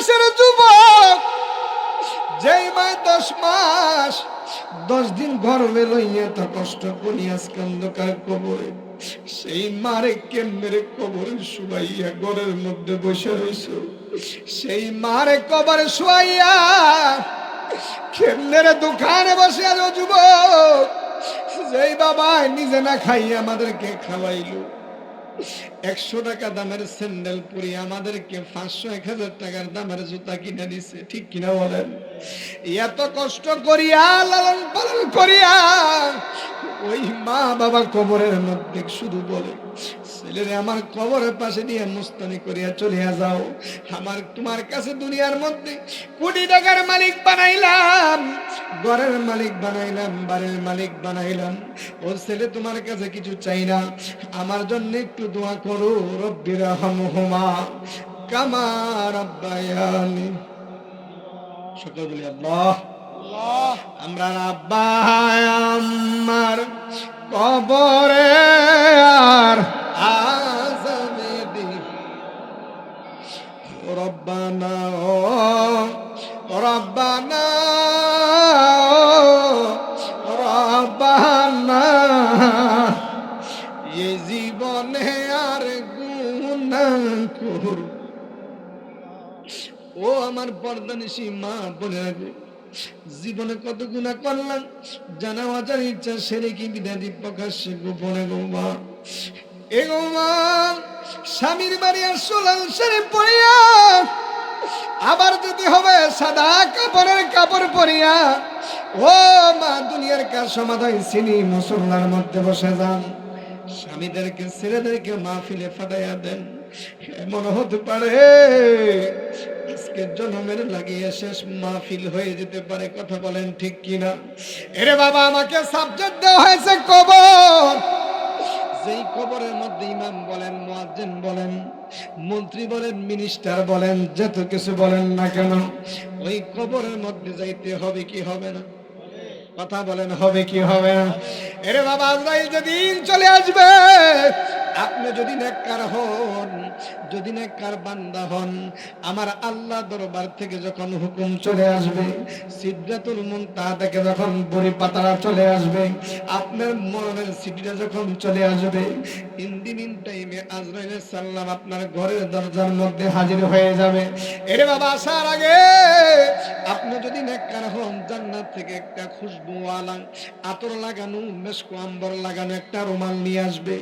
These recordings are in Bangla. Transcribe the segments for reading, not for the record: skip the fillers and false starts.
বয়সের যুবক, যেই মায় 10 মাস 10 দিন গর্ভে লইয়া তা কষ্ট করি আজকে অন্ধকার কবরে, সেই মারে কেমনে কবরে শুয়াইয়া ঘরের মধ্যে বসে রইছ, সেই মারে কবরে শুয়াইয়া কেমনে দোকানে বসে আছো যুবক, যেই বাবা নিজে না খাইয়া আমাদেরকে খাওয়াইলো, 100 টাকা দামের স্যান্ডেল পরি আমাদেরকে 500-1000 টাকার দামের জুতা কিনে দিছে, ঠিক কিনা বলেন? এত কষ্ট করিয়া লালন পালন করিয়া ওই মা বাবা কবরের মধ্যে শুধু বলে, ছেলেরে আমার কবরের পাশে নিয়ে মুস্তানি করিয়া চলিয়া যাও, আমার তোমার কাছে দুনিয়ার মধ্যে কোটি টাকার মালিক বানাইলাম, ঘরের মালিক বানাইলাম, বাড়ির মালিক বানাইলাম, ও ছেলে তোমার কাছে কিছু চাই না, আমার জন্য একটু দোয়া করো, রব্বির রহমহুমা কামা রাব্বায়ানি। সকল বলি আল্লাহ। আমরা আব্বা আমার কবরে আর আযাবে দি, রব্বানা ও রব্বানা রব্বানা, এই জীবনে আর গুনাহ করব। ও আমার পর্দানিশী মা বোনেরা গো, জীবনে কত গুনাহ করলাম, জানা অজানা ইচ্ছা সেরে কি বিদাদি প্রকাশ্যে গোপনে গো মা, এ গো মা, স্বামীর বাড়ি আর সোলাল সেরে পড়িয়া, আবার যদি হবে সাদা কাপড়ের কাপড় পরিয়া, ও মা দুনিয়ার কার সমাধান চিনি মুসল্লার মধ্যে বসে যান, স্বামীদেরকে ছেলেদেরকে মাহফিলে ফাটাইয়া দেন, এমন হতে পারে আজকের জন্মের লাগিয়ে শেষ মাহফিল হয়ে যেতে পারে, কথা বলেন ঠিক কিনা? এরে বাবা, আমাকে সাবজেক্ট দেওয়া হয়েছে কবর, যেই কবরের মধ্যে ইমাম বলেন, মুয়াজ্জিন বলেন, মন্ত্রী বলেন, মিনিস্টার বলেন, যত কিছু বলেন না কেন, ওই কবরের মধ্যে যাইতে হবে কি হবে না? কথা বলেন, হবে কি হবে না? এরে বাবা, আজরাইল যেদিন চলে আসবে, আপনি যদি নেককার হন, যদি নেককার বান্দা হন, আমার আল্লাহ দরবার থেকে যখন হুকুম চলে আসবে, সিদরাতুল মুনতাহা থেকে যখন বড়ি পাতারা চলে আসবে, আপনার মরণের সিটিটা যখন চলে আসবে, ইন দি মিন টাইমে আজরাইলের সালাম আপনার ঘরের দরজার মধ্যে হাজির হয়ে যাবে। এরে বাবা, আসার আগে আপনি যদি নেককার হন, জান্নাত থেকে একটা খুশবুওয়ালা আতর লাগানো, মেশক আম্বর লাগানো একটা রুমাল নিয়ে আসবে,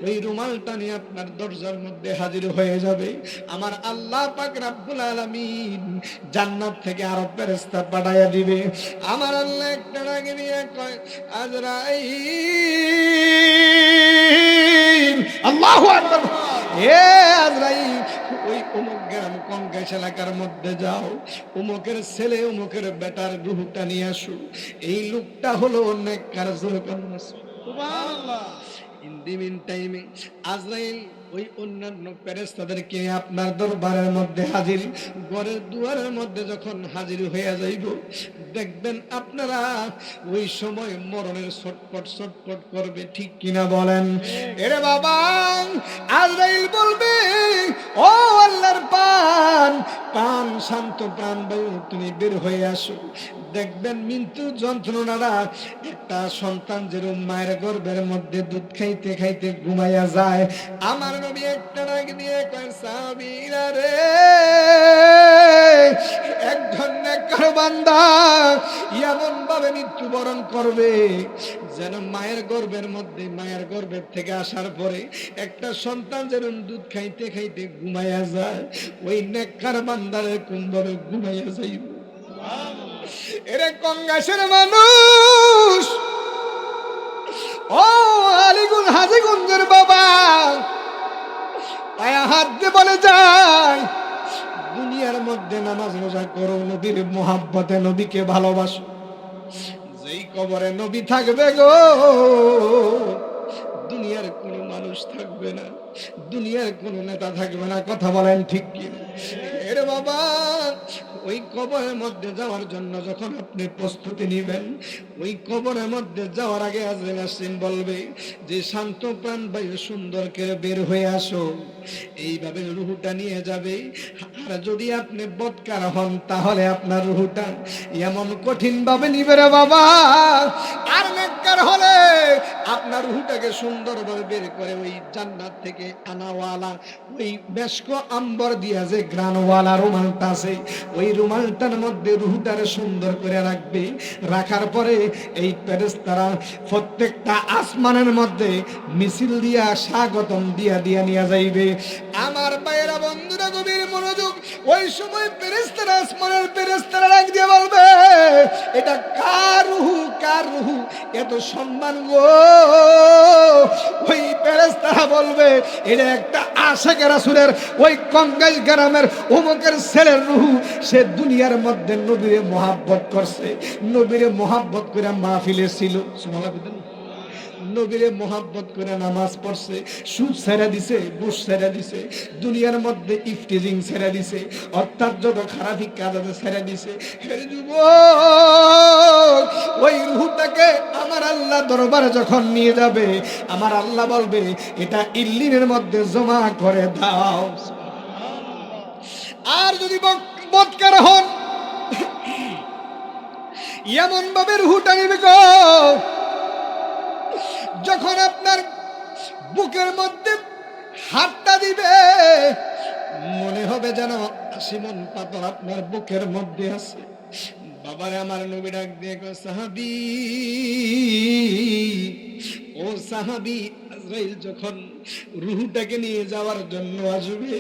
ওই রুমালটা নিয়ে আপনার দরজার মধ্যে হাজির হয়ে যাবে। আমার আল্লাহ পাক রব্বুল আলামিন জান্নাত থেকে আরো ফেরেশতা পাঠাইয়া দিবে। আমার আল্লাহ একটা ডাকে দিয়ে কয়, আজরাইল, আল্লাহু আকবার, এ আজরাইল, ওই অমুক গ্রাম কঙ্কাশ এলাকার মধ্যে যাও, অমুকের ছেলে অমুকের বেটার রূহটা নিয়ে আসো, এই লোকটা হলো নেককার। সুবহানাল্লাহ। ইন দি মিন টাইমে আজরাইল ওই অন্যান্য ফেরেশতাদেরকে আপনার দরবারের মধ্যে হাজির, ঘরের দুয়ারের মধ্যে যখন হাজির হয়ে যাইব, দেখবেন আপনারা ওই সময় মরণের ছটপট ছটপট করবে, ঠিক কিনা বলেন? এরে বাবা, আজরাইল বলবে, ও আল্লাহর প্রাণ শান্ত প্রাণ বায়ু, তুমি বের হয়ে আসো। দেখবেন মৃত্যু যন্ত্রণাটা, একটা সন্তান যেরকম মায়ের গর্ভের মধ্যে দুধ খাইতে খাইতে ঘুমাইয়া যায়, আমার নবী একটা ডাক দিয়ে কয়, সাবিরা রে, একজন নেককার বান্দা এমন ভাবে মৃত্যুবরণ করবে যেন মায়ের গর্ভের মধ্যে, মায়ের গর্ভের থেকে আসার পরে একটা সন্তান যেরকম দুধ খাইতে খাইতে ঘুমাইয়া যায়, ওই নেককার বান্দার এরকম ভাবে ঘুমাইয়া যাইব। এরে কঙ্গাসের মানুষ, ও আলিগুন হাজিগঞ্জের বাবা, পায়া হাত দিয়ে বলে যায়, দুনিয়ার মধ্যে নামাজ রোজা করো, নবীর মোহাব্বতে নবীকে ভালোবাসো, যেই কবরে নবী থাকবে গো, দুনিয়ার কোনো মানুষ থাকবে না, দুনিয়ার কোনো নেতা থাকবে না, কথা বলেন ঠিক কি? এরে বাবা, ওই কবরের মধ্যে যাওয়ার জন্য যখন আপনি প্রস্তুতি নেবেন, ওই কবরের মধ্যে যাওয়ার আগে আজরাইল আসিন বলবে যে শান্ত প্রাণ ভাই সুন্দর করে বের হয়ে আসো, এইভাবে রুহুটা নিয়ে যাবে। আর যদি আপনি বদকার হন তাহলে আপনার রুহুটা এমন কঠিন ভাবে নিবে রে বাবা। আর নেককার হলে আপনার রুহুটাকে সুন্দরভাবে বের করে ওই জান্নাত থেকে আনাওয়ালা ওই মেশক আম্বর দিয়া যে গ্রানওয়ালা রুমালটা আছে, ওই রুমালটার মধ্যে রুহুটারে সুন্দর করে রাখবে। রাখার পরে এই ফেরেশতারা প্রত্যেকটা আসমানের মধ্যে মিছিল দিয়া স্বাগতম দিয়া দিয়া নিয়ে যাইবে। আমার ভাইয়েরা বন্ধুরা গভীর মনোযোগ, ওই সময় ফেরেশতারা আসমানের ফেরেশতারা ডাক দিয়ে বলবে এটা কার রুহু, কার রুহু, এত সম্মান গো। ওই ফেরেশতারা বলবে এটা একটা আশিকের রাসূলের ওই কঙ্গাইশ গ্রামের অমুকের ছেলের রুহু, সে দুনিয়ার মধ্যে নবীরে মহব্বত করছে, নবীরে মহব্বত করে মাহফিলে ছিল, সুবহানাল্লাহ, নবীরে মহব্বত করে নামাজ পড়ছে, সুদ ছেড়ে দিছে, বুশ ছেড়ে দিছে, দুনিয়ার মধ্যে ইফতিজিং ছেড়ে দিছে, অর্থাৎ যত খারাপ কাজ আছে ছেড়ে দিছে। হে যুবক, ওই রূহটাকে আমার আল্লাহ দরবারে যখন নিয়ে যাবে, আমার আল্লাহ বলবে এটা ইল্লিনের মধ্যে জমা করে দাও। আর যদি বদকার হন এমন ভাবে রূহটা নিবে গো, যখন আপনার বুকের মধ্যে হাতটা দিবে মনে হবে যেন সিমন পাথর আপনার বুকের মধ্যে আছে। বাবারে আমার নবী ডাক দিয়ে কয় সাহাবী, ও সাহাবী, আজরাইল যখন রূহটাকে নিয়ে যাওয়ার জন্য আসবে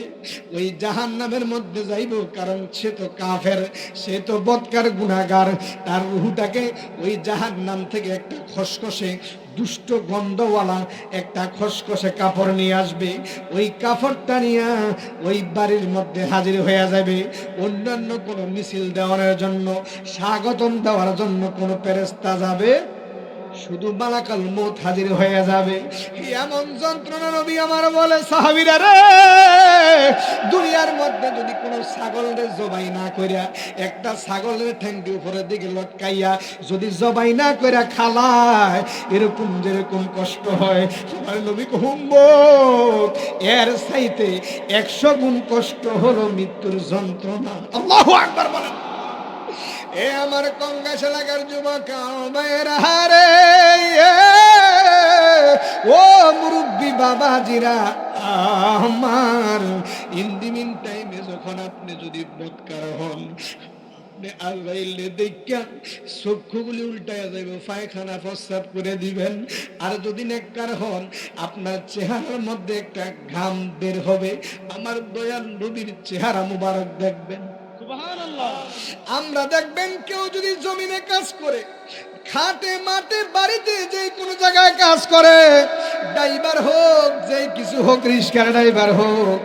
ওই জাহান্নামের মধ্যে যাইব, কারণ সে তো কাফের, সে তো বদকার গুনাহগার, তার রূহটাকে ওই জাহান্নাম থেকে একটা খসখসে দুষ্ট গন্ধওয়ালা একটা খসখসে কাপড় নিয়ে আসবে। ওই কাপড়টা নিয়ে ওই বাড়ির মধ্যে হাজির হয়ে যাবে। অন্যান্য কোনো মিছিল দেওয়ার জন্য, স্বাগতম দেওয়ার জন্য কোনো ফেরেশতা যাবে, শুধু মালাকাল মউত হাজির হয়ে যাবে। এমন যন্ত্রণা নবী আমার বলে সাহাবীরা রে, দুনিয়ার মধ্যে যদি কোনো ছাগলের জবাই না কইরা, একটা ছাগলের ঠ্যাংটি উপরের দিকে লটকাইয়া যদি জবাই না কইরা খালায়, এরকম যেরকম কষ্ট হয়, আমার নবী হুম্মত এর চাইতে 100 গুণ কষ্ট হলো মৃত্যুর যন্ত্রণা। আল্লাহু আকবার বলেন। এ আমার কঙ্গাস এলাকার যুবক ভাইয়েরা রে, ও মুরব্বী বাবাজিরা আমার, ইন দি মিন টাইমে যখন আপনি যদি বদকার হন, আজরাইলে দেখা চক্ষুগুলি উল্টায়া যাবে, পায়খানা প্রস্রাব করে দিবেন। আর যদি নেককার হন আপনার চেহারার মধ্যে একটা ঘাম বের হবে, আমার দয়াল নবীর চেহারা মুবারক দেখবেন। আমরা দেখবেন কেউ যদি জমিনে কাজ করে, খাটে মাঠে বাড়িতে যে কোনো জায়গায় কাজ করে, ড্রাইভার হোক, যে কিছু হোক, রিক্সার ড্রাইভার হোক,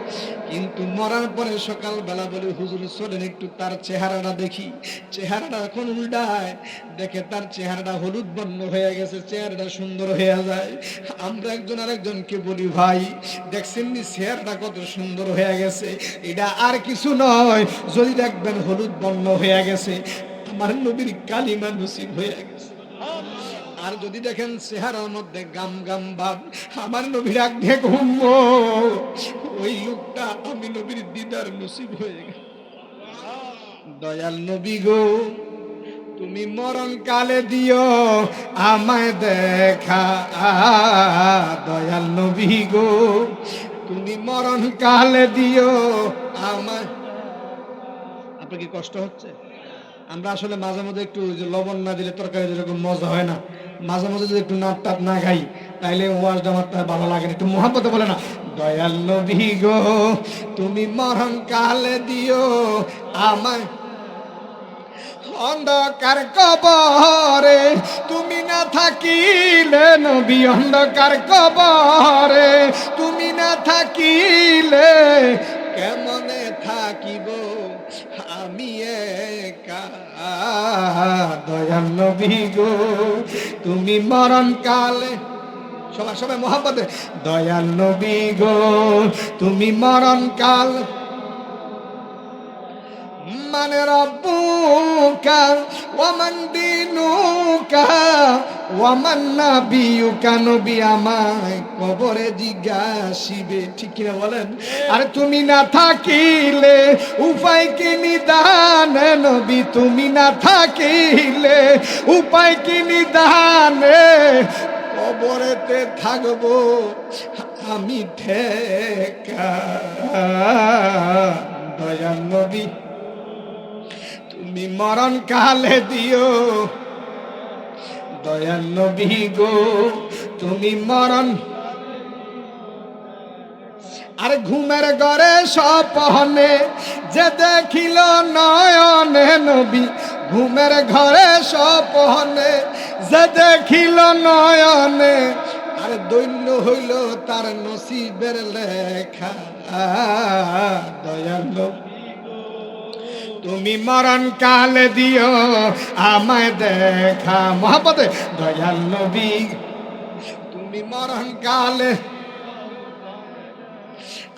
কিন্তু মরার পরে সকালবেলা বলে হুজুর চলেন একটু তার চেহারাটা দেখি, চেহারাটা এখন উল্টায় দেখে তার চেহারাটা হলুদ বর্ণ হয়ে গেছে, চেহারাটা সুন্দর হয়ে যায়। আমরা একজন আরেকজনকে বলি ভাই দেখছেন নি চেহারাটা কত সুন্দর হয়ে গেছে, এটা আর কিছু নয়, যদি দেখবেন হলুদ বর্ণ হয়ে গেছে আমার নবীর কালিমা নসিব হয়ে গেছে। আর যদি দেখেন চেহারার মধ্যে গাম গাম ভাব, আমার নবীর আগে ঘুমব, ওই লোকটা আমি নবীর দিদার নসিব হয়ে গেছে। দয়াল নবী গো, তুমি মরণ কালে দিও আমায় দেখা, দয়াল নবী গো, তুমি মরণ কালে দিও আমায়। আপনার কি কষ্ট হচ্ছে? আমরা আসলে মাঝে মধ্যে একটু লবণ না দিলে তরকারি যেরকম মজা হয় না, মাঝে মাঝে যদি একটু নাট টাপ না খাই তাইলে ওয়াজ জামাতটা ভালো লাগে না, একটু মহাব্বতে বলে না, দয়াল নবী গো তুমি মরণ কালে দিও আমায়, অন্ধকার কবরে তুমি না থাকিলে নবী, অন্ধকার কবরে তুমি না থাকিলে কেমনে থাকিব আমি একা, দয়াল নবী গো তুমি মরণ কালে, সবাই সবাই মহব্বতে, দয়াল নবী গো তুমি মরণ কাল, মান রাব্বুকা ওয়া মান দীনুকা ওয়া মান নাবিয়ুকা, নবী আমায় কবরে জিজ্ঞাসিবে, ঠিক কিনা বলেন? আর তুমি না থাকিলে উপায় কি নিদান, নবী তুমি না থাকিলে উপায় কি নিদানে, কবরেতে থাকবো আমি ঠেকা। দয়াল নবী তুমি মরণ কালে দিও, দয়াল নবী গো তুমি মরণ। আর ঘুমের ঘরে স্বপ্নে যে দেখিল নয়নে, নবী ঘুমের ঘরে স্বপ্নে যে দেখিল নয়নে, আর দৈন্য হইল তার নসিবের লেখা। দয়াল নবী তুমি মরণ কালে দিও আমায় দেখা, মহাপতে দয়াল নবী তুমি মরণ কালে।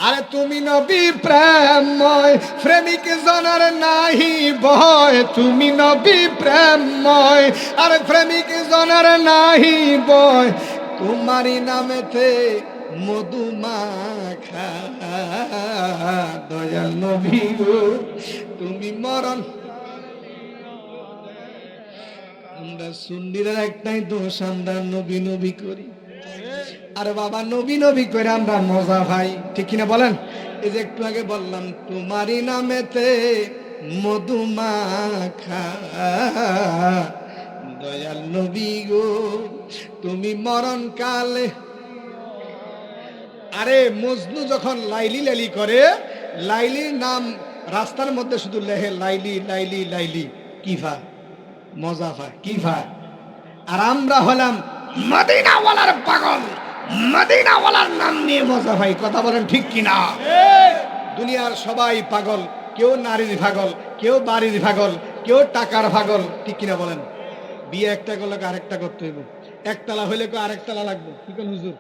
আরে তুমি নবী প্রেমময়, প্রেমিক জনের নাহি ভয়, তুমি নবী প্রেমময়, আরে প্রেমিক জনের নাহি ভয়, তোমারই নামেতে মধু মাখা। দয়াল নবী গো তুমি মরণ। আমরা সুন্নিরা একটাই দোষ, আমরা নবী নবী করি। আরে বাবা নবী নবী করে আমরা মজা ভাই, ঠিক কিনা বলেন? এই যে একটু আগে বললাম তোমারই নামেতে মধু মাখা। দয়াল নবী গো তুমি মরণ কালে। আরে মজনু যখন লাইলি লাইলি করে, লাইলির নাম রাস্তার মধ্যে শুধু লেহে লাইলি লাইলি লাইলি, কি ভা মজা ভা, কি ভা। আর আমরা হলাম মদিনাওয়ালার পাগল, মদিনাওয়ালার নাম নিয়ে মজা ভাই, কথা বলেন ঠিক কিনা? দুনিয়ার সবাই পাগল, কেউ নারীর পাগল, কেউ বাড়ির পাগল, কেউ টাকার পাগল, ঠিক কিনা বলেন? বিয়ে একটা করলে আরেকটা করতে হইব, একতলা হইলে আরেকতলা লাগবে, কি কোন হুজুর?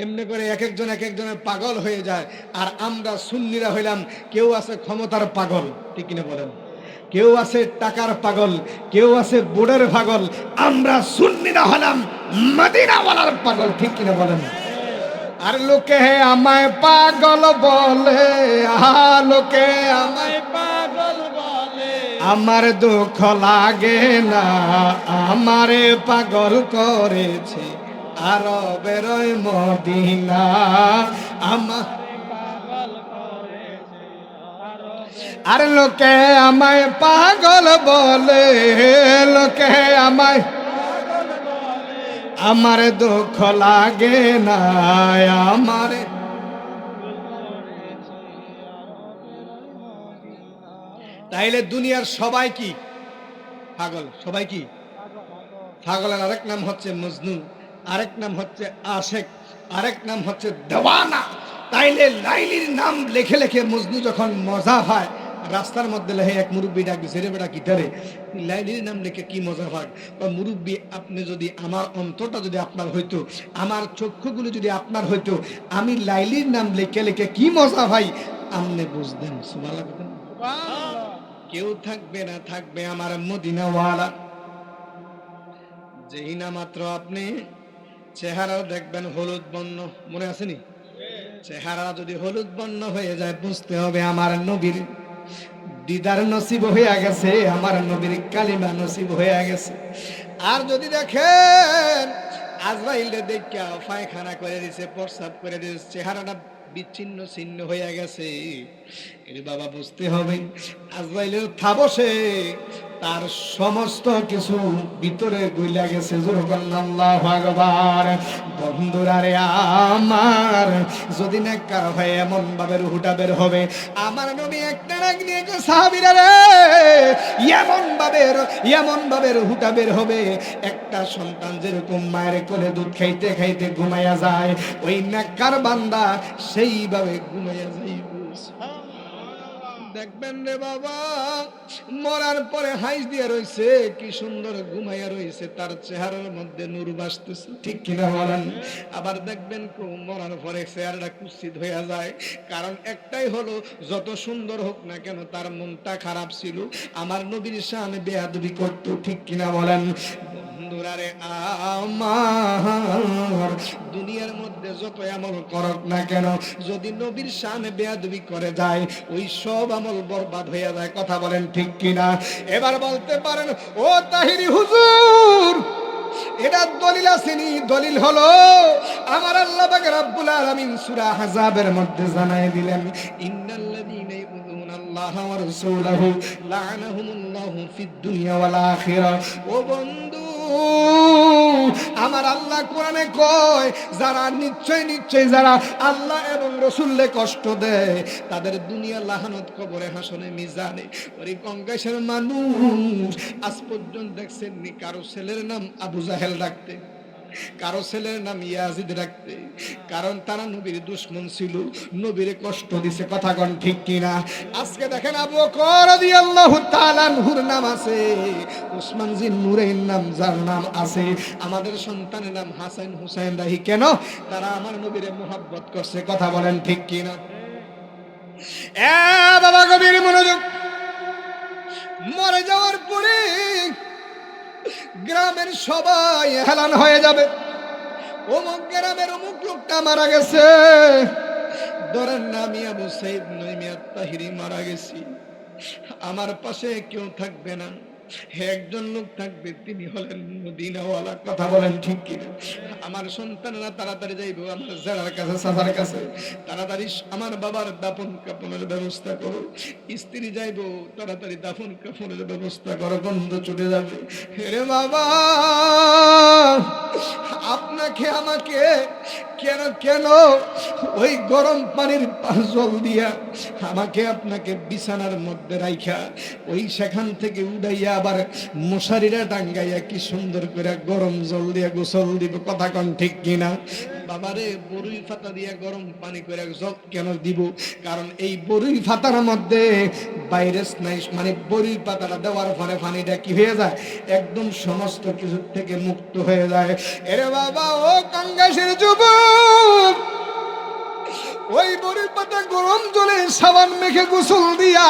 এমনি করে এক একজনের পাগল হয়ে যায়। আর আমরা সুন্নিরা হইলাম, কেউ আছে ক্ষমতার পাগল, ঠিক কিনা বলেন? কেউ আছে টাকার পাগল, কেউ আছে বুড়ের পাগল, আমরা সুন্নিরা হলাম মদিনাওয়ালার পাগল, ঠিক কিনা বলেন? আর লোকে আমায় পাগল বলে, লোকে আমায় পাগল বলে, আমার দুঃখ লাগে না, আমারে পাগল করেছে আরবের মদিনা, আমার আর লোকে আমায় পাগল বলে, লোকে আমায় আমার দুঃখ লাগে না, আমার। তাইলে দুনিয়ার সবাই কি পাগল? সবাই কি পাগলের আরেক নাম হচ্ছে মজনু, আরেক নাম হচ্ছে আশেক, আরেক নাম হচ্ছে দেওয়ানা। তাইলে লাইলির নাম লেখে লেখে মজনু যখন মজা হয়, রাস্তার মধ্যে লেহে এক মুরব্বী ডাক দিছে, রে বেটা গিটারে লাইলির নাম লেখে কি মজা হয়। বা মুরব্বী আপনি যদি, আমার অন্তরটা যদি আপনার হইতো, আমার চক্ষুগুলো যদি আপনার হইতো, আমি লাইলির নাম লেখে লেখে কি মজা ভাই আপনি বুঝতেন। সুবহানাল্লাহ। কেউ থাকবে না, থাকবে আমার মদিনাওয়ালা। যেই না মাত্র আপনি চেহারাও দেখবেন হলুদ বর্ণ, মনে আসেনি? চেহারা যদি হলুদ বর্ণ হয়ে যায়, বুঝতে হবে আমার নবীর দিদার নসিব হয়ে গেছে, আমার নবীর কালিমা নসিব হয়ে গেছে। আর যদি দেখেন আজরাইলে দেখা পায়খানা করে দিছে, প্রস্রাব করে দিছে, চেহারাটা বিচ্ছিন্ন ছিন্ন হয়ে গেছে, এর বাবা বুঝতে হবে আজরাইলের থাবসে তার সমস্ত কিছু ভিতরে গইলা গেছে। আল্লাহু আকবার। বন্ধুরা রে আমার, যদি নেককার হয় এমন ভাবে রুহটা বের হবে, আমার নবী একটা ডাক দিয়ে সাহাবীরা রে, এমন ভাবে রুহটা বের হবে, একটা সন্তান যেরকম মায়ের কোলে দুধ খাইতে খাইতে ঘুমাইয়া যায়, ওই নেককার বান্দা সেইভাবে ঘুমাইয়া যাইবে। দেখবেন রে বাবা, মরার পরে হাইস দিয়ে রইছে, কি সুন্দর ঘুমাইয়া রইছে, তার চেহারার মধ্যে নূর ভাসতেছে, ঠিক কিনা বলেন? আবার দেখবেন কেউ মরার পরে চেহারাটা কুৎসিত হয়ে যায়, কারণ একটাই হলো, যত সুন্দর হোক না কেন তার মনটা খারাপ ছিল, আমার নবীর শানে বেয়াদবি করতো, ঠিক কিনা বলেন? বন্ধুরারে আমার, দুনিয়ার মধ্যে যত আমল করক না কেন, যদি নবীর শানে বেয়াদবি করে যায়, ওই সব আমল বরবাদ হয়ে যায়, কথা বলেন ঠিক কিনা? এবার বলতে পারেন, ও তাহিরি হুজুর, এটা দলিল আসেনি? দলিল হলো আমার আল্লাহ পাক রব্বুল আলামিন সূরা আহজাবের মধ্যে জানায় দিলেন, ইন্নাল্লাযীনা ইউযুনাল্লাহা ওয়া রাসূলাহু লা'নাহুমুল্লাহু ফিদ দুনিয়া ওয়াল আখিরাহ। ও বন্ধু, আমার আল্লাহ কোরআনে কয়, যারা নিশ্চয় যারা আল্লাহ এবং রাসূলকে কষ্ট দেয়, তাদের দুনিয়া লাহানত, কবরে, হাসনে, মিজানে। ওই কংগ্রেসের মানুষ আজ পর্যন্ত দেখছেন নি কারো ছেলের নাম আবু জাহেল রাখতে, কারো ছেলের নাম ইয়াজিদ রাখতে? কারণ তারা নবীর দুশমন ছিল, নবীরে কষ্ট দিছে, কথা কোন ঠিক কিনা? আজকে দেখেন আবু বকর রাদিয়াল্লাহু তাআলা আনহুর নাম আছে, উসমান জিন নুরাইন নাম যার নাম আছে, আমাদের সন্তানের নাম হাসান হুসাইন রাহি, কেন? তারা আমার নবীরে মুহাব্বত করছে, কথা বলেন ঠিক কিনা? এ বাবা, গভীর মনোযোগ। মরে যাওয়ার পরে গ্রামের সবাই হেলান হয়ে যাবে, অমুক গ্রামের অমুক লোকটা মারা গেছে, ধরেন না আমি আবু সাইদ নইমিয়া তাহিরি মারা গেছি, আমার পাশে কেউ থাকবে না, একজন লোক থাকবে, তিনি হলেন মদিনাওয়ালা, কথা বলেন ঠিক কিনা? আমার সন্তানরা তাড়াতাড়ি যাইবো আমার জেলার কাছে, সাজার কাছে, তাড়াতাড়ি আমার বাবার দাফন কাফনের ব্যবস্থা করো, স্ত্রী যাইবো, তাড়াতাড়ি দাফন কাফনের ব্যবস্থা করো, গন্ধ চলে যাবে। রে বাবা, আপনাকে আমাকে কেন কেন ওই গরম পানির জল দিয়া আমাকে আপনাকে বিছানার মধ্যে রাইখা ওই সেখান থেকে উড়াইয়া আবার মশারিরা টাঙ্গাইয়া কি সুন্দর করে গরম জল দিয়া গোসল দিব, কথা কন ঠিক কিনা? বাবারে, বরুই পাতা দিয়া গরম পানি করে জল কেন দিব? কারণ এই বরুই পাতার মধ্যে ভাইরাস নাই, মানে বরুই পাতাটা দেওয়ার পরে পানিটা কি হয়ে যায়, একদম সমস্ত কিছু থেকে মুক্ত হয়ে যায়। এরে বাবা, ও কাঙ্গাসের যুবক, ওই বরুই পাতা গরম জলে সাবান মেখে গোসল দিয়া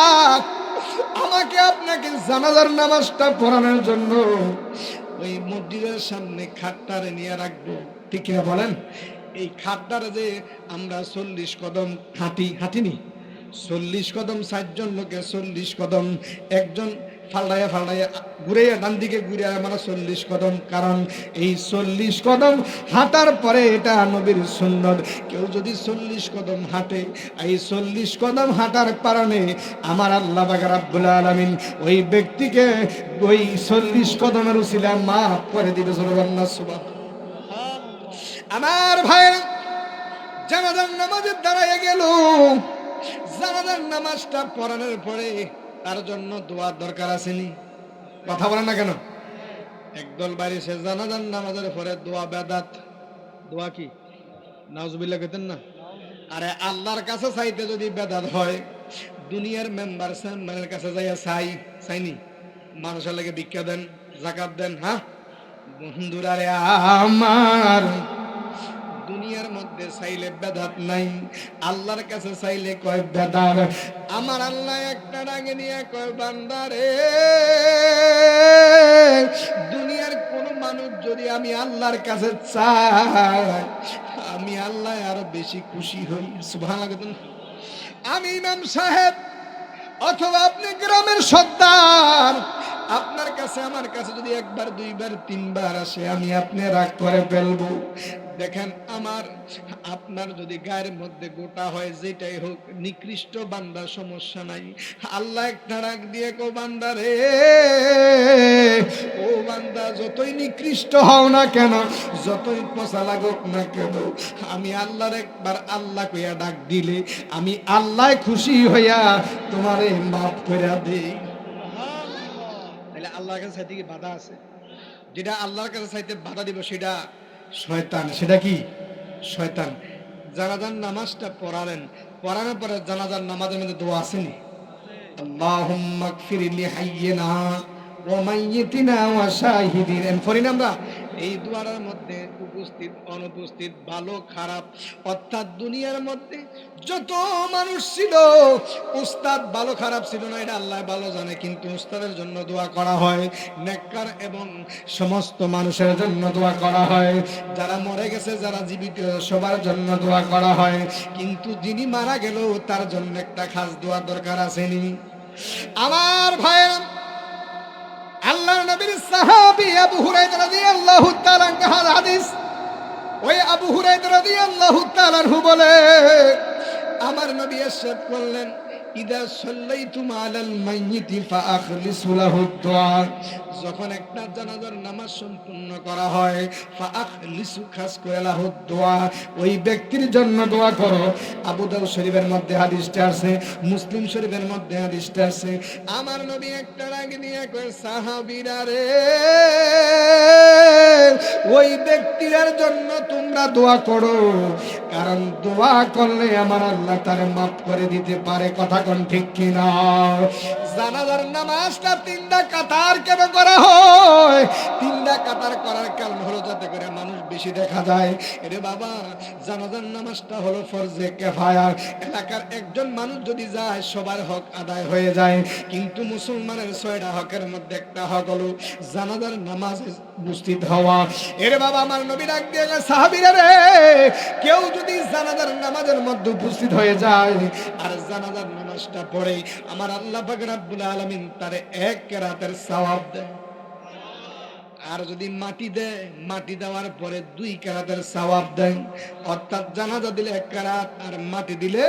আমাকে আপনাকে জানাজার নামাজটা পড়ানোর জন্য ওই মসজিদের সামনে খাটটারে নিয়ে রাখবো, ঠিক কিনা বলেন? এই খাটটারে যে আমরা 40 কদম হাঁটিনি, 40 কদম, 4 জন লোকে 40 কদম, একজন ফালডাইয়া ঘুরাইয়া ডান দিকে ঘুরে আমরা 40 কদম, কারণ এই 40 কদম হাঁটার পরে এটা নবীর সুন্নত। কেউ যদি 40 কদম হাঁটে, এই 40 কদম হাঁটার কারণে আমার আল্লাহ পাক রব্বুল আলামিন ওই ব্যক্তিকে ওই 40 কদমের উসিলায় মাফ করে দিবে, সুবহানাল্লাহ সুবহানাল্লাহ। আমার ভাইরা, জানাজার নামাজে দাঁড়ায় গেল, জানাজার নামাজটা পড়ানোর পরে তার জন্য দোয়ার দরকার আসেনি, কথা বলেন না কেন? একদল বাড়ি সে জানাজার নামাজের পরে দোয়া বেদাত। দোয়া কি? নাউজুবিল্লাহ কইতেন না? আরে আল্লাহর কাছে চাইতে যদি বেদাত হয়, দুনিয়ার মেম্বার সাহেবের কাছে যাইয়া চাইনি? মানুষের লাগে ভিক্ষা দেন, যাকাত দেন, হ্যাঁ? বন্ধুরা রে আমার, দুনিয়ার মধ্যে চাইলে বেদাত নাই, আল্লাহর কাছে চাইলে কয় বেদাত। আমার আল্লাহ একটা ডাকে নিয়ে কয়, বান্দারে, দুনিয়ার কোন মানুষ যদি আমি আল্লাহর কাছে চাই, আমি আল্লাহ আরো বেশি খুশি হই, সুবহানাল্লাহ। আমি ইমাম সাহেব অথবা আপনি গ্রামের সর্দার, আপনার কাছে আমার কাছে যদি একবার, দুইবার, তিনবার আসে, আমি আপনি রাগ করে ফেলবো। দেখেন, আপনার যদি গায়ের মধ্যে গোটা হয়, যেটাই হোক, নিকৃষ্ট বান্দা, সমস্যা নাই। আল্লাহ একটা ডাক দিয়ে কো, বান্দা রে, ও বান্দা, যতই নিকৃষ্ট হও না কেন, যতই পচা লাগুক না কেন, আমি আল্লাহর একবার আল্লাহ কইয়া ডাক দিলে আমি আল্লাহ খুশি হইয়া তোমারে মাফ করে দেই। তাহলে আল্লাহর কাছে চাইতে কি বাধা আছে? যেটা আল্লাহর কাছে চাইতে বাধা দিব সেটা শয়তান। সেটা কি? শয়তান। জানাজার নামাজটা পড়ানোর পরে জানাজার নামাজের মধ্যে দোয়া আসেনি? আল্লাহুম্মা গফির লিহাইয়িনা ওয়া মাইয়িতিনা ওয়া শাহিদিনা। পড়িনা আমরা এই দুয়ারের মধ্যে উপস্থিত অনুপস্থিত ভালো খারাপ অর্থাৎ দুনিয়ার মধ্যে যত মানুষ ছিল, উস্তাদ ভালো খারাপ ছিল না এটা আল্লাহ ভালো জানে, কিন্তু উস্তাদের জন্য দোয়া করা হয়, নেককার এবং সমস্ত মানুষের জন্য দোয়া করা হয়, যারা মরে গেছে যারা জীবিত সবার জন্য দোয়া করা হয়, কিন্তু যিনি মারা গেল তার জন্য একটা খাস দোয়া দরকার আসেনি। আমার ভাইয়েরা, আল্লাহর নবীর সাহাবী আবু হুরায়রা রাদিয়াল্লাহু তাআলা আনহু হাদিস, ওই আবু হুরায়রা রাদিয়াল্লাহু তাআলা আনহু বলে আমার নবী ইরশাদ করলেন, ইদা সাল্লাইতুম আলাল মাইয়িতি ফাআখলিসু লাহু দুআ, যখন একটা জানাজার নামাজ সম্পূর্ণ করা হয়, ফাআখলিসু খাস করে লাহু দুআ, ওই ব্যক্তির জন্য দোয়া করো। আবু দাউদ শরীফের মধ্যে হাদিসটা আছে, মুসলিম শরীফের মধ্যে হাদিসটা আছে। আমার নবী একটা ডাক দিয়ে কয়, সাহাবীরা রে, ওই ব্যক্তির জন্য তোমরা দোয়া করো, কারণ দোয়া করলে আমার আল্লাহ তার মাফ করে দিতে পারে। কথা কোন ঠিক কিনা? জানাজার নামাজটা তিনটা কাতার কেন করা হয়? তিনটা কাতার করার কারণ হলো যাতে করে মানুষ বেশি দেখা যায়। এরে বাবা, জানাজার নামাজটা হলো ফরজে কিফায়া, এলাকার একজন মানুষ যদি যায় সবার হক আদায় হয়ে যায়, কিন্তু মুসলমানের 6টা হকের মধ্যে একটা হক হলো জানাজার নামাজে উপস্থিত হওয়া। এরে বাবা, আমার নবী ডাক দিয়ে সাহাবীরা রে, কেউ যদি জানাজার নামাজের মধ্যে উপস্থিত হয়ে যায় আর জানাজার নামাজটা পড়ে, আমার আল্লাহ পাক রব্বুল আলামিন তারে এক কেরাতের সওয়াব দেয়। আর যদি মাটি দেয়, মাটি দেওয়ার পরে 2 কেরাতের সওয়াব দেয়। অর্থাৎ জানাজা দিলে 1 কেরাত আর মাটি দিলে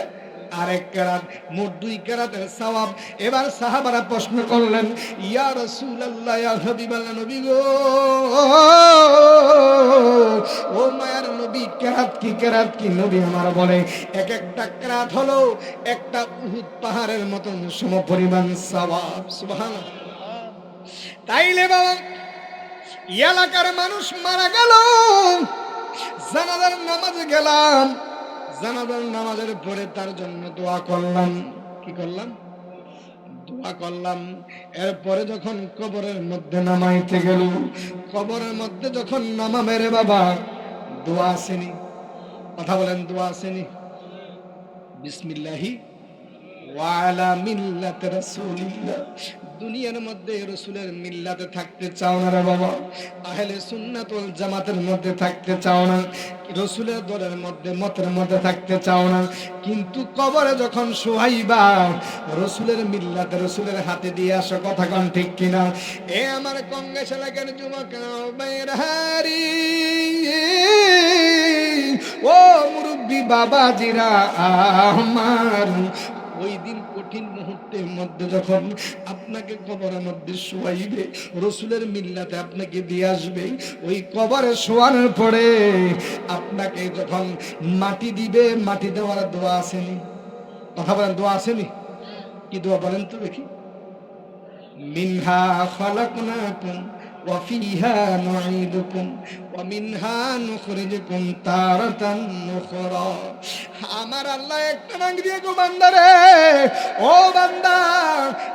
আরেক কেরাত, মোট 2 কেরাতের সওয়াব। এবার সাহাবারা প্রশ্ন করলেন, ইয়া রাসূলুল্লাহ, ইয়া হাবিবাল্লাহ, নবী গো, ও মায়ার নবী, কেরাত কি, কেরাত কি? নবী আমার বলে, এক একটা কেরাত হলো একটা উহুদ পাহাড়ের মতন সমপরিমাণ সওয়াব। সুবহানাল্লাহ। তাইলে বাবা, এলাকার মানুষ মারা গেল, জানাজার নামাজে গেলাম, জানাজার নামাজের পরে তার জন্য দোয়া করলাম। কি করলাম? দোয়া করলাম। এরপরে যখন কবরের মধ্যে নামাইতে গেল, কবরের মধ্যে যখন নামাবে রে বাবা, দোয়া আসেনি। কথা বলেন, দোয়া আসেনি? বিসমিল্লাহি ওয়া আলা মিল্লাতি রাসূলিল্লাহ। দুনিয়ার মধ্যে রাসূলের মিল্লাতে থাকতে চাও না রে বাবা, আহলে সুন্নাত ওয়াল জামাতের মধ্যে থাকতে চাও না, রাসূলের দলের মধ্যে মতের মধ্যে থাকতে চাও না, কিন্তু কবরে যখন শোয়াইবা রাসূলের মিল্লাতে রাসূলের হাতে দিয়ে আসো। কথা কোন ঠিক কিনা? এ আমার কংগ্রেস এলাকার যুবক বাইরাহারি, ও মুরব্বি বাবাজিরা আমার, ওই দিন কঠিন মুহূর্তের মধ্যে যখন আপনাকে কবরের মধ্যে শোয়াইবে, রাসূলের মিল্লাতে আপনাকে দিয়ে আসবে, ওই কবরে শোয়ানোর পরে আপনাকে যখন মাটি দিবে, মাটি দেওয়ার দোয়া আসেনি? কথা বলেন, দোয়া আসেনি? কি দোয়া বলেন তো দেখি? মিনহা খালাকনাকুম ওয়া ফিহা নুঈদুকুম ওয়া মিনহা নুখরিজুকুম তারাতান নুখরা। আমার আল্লাহ একটা ডাক দিয়ে গো, বান্দারে, ও বান্দা,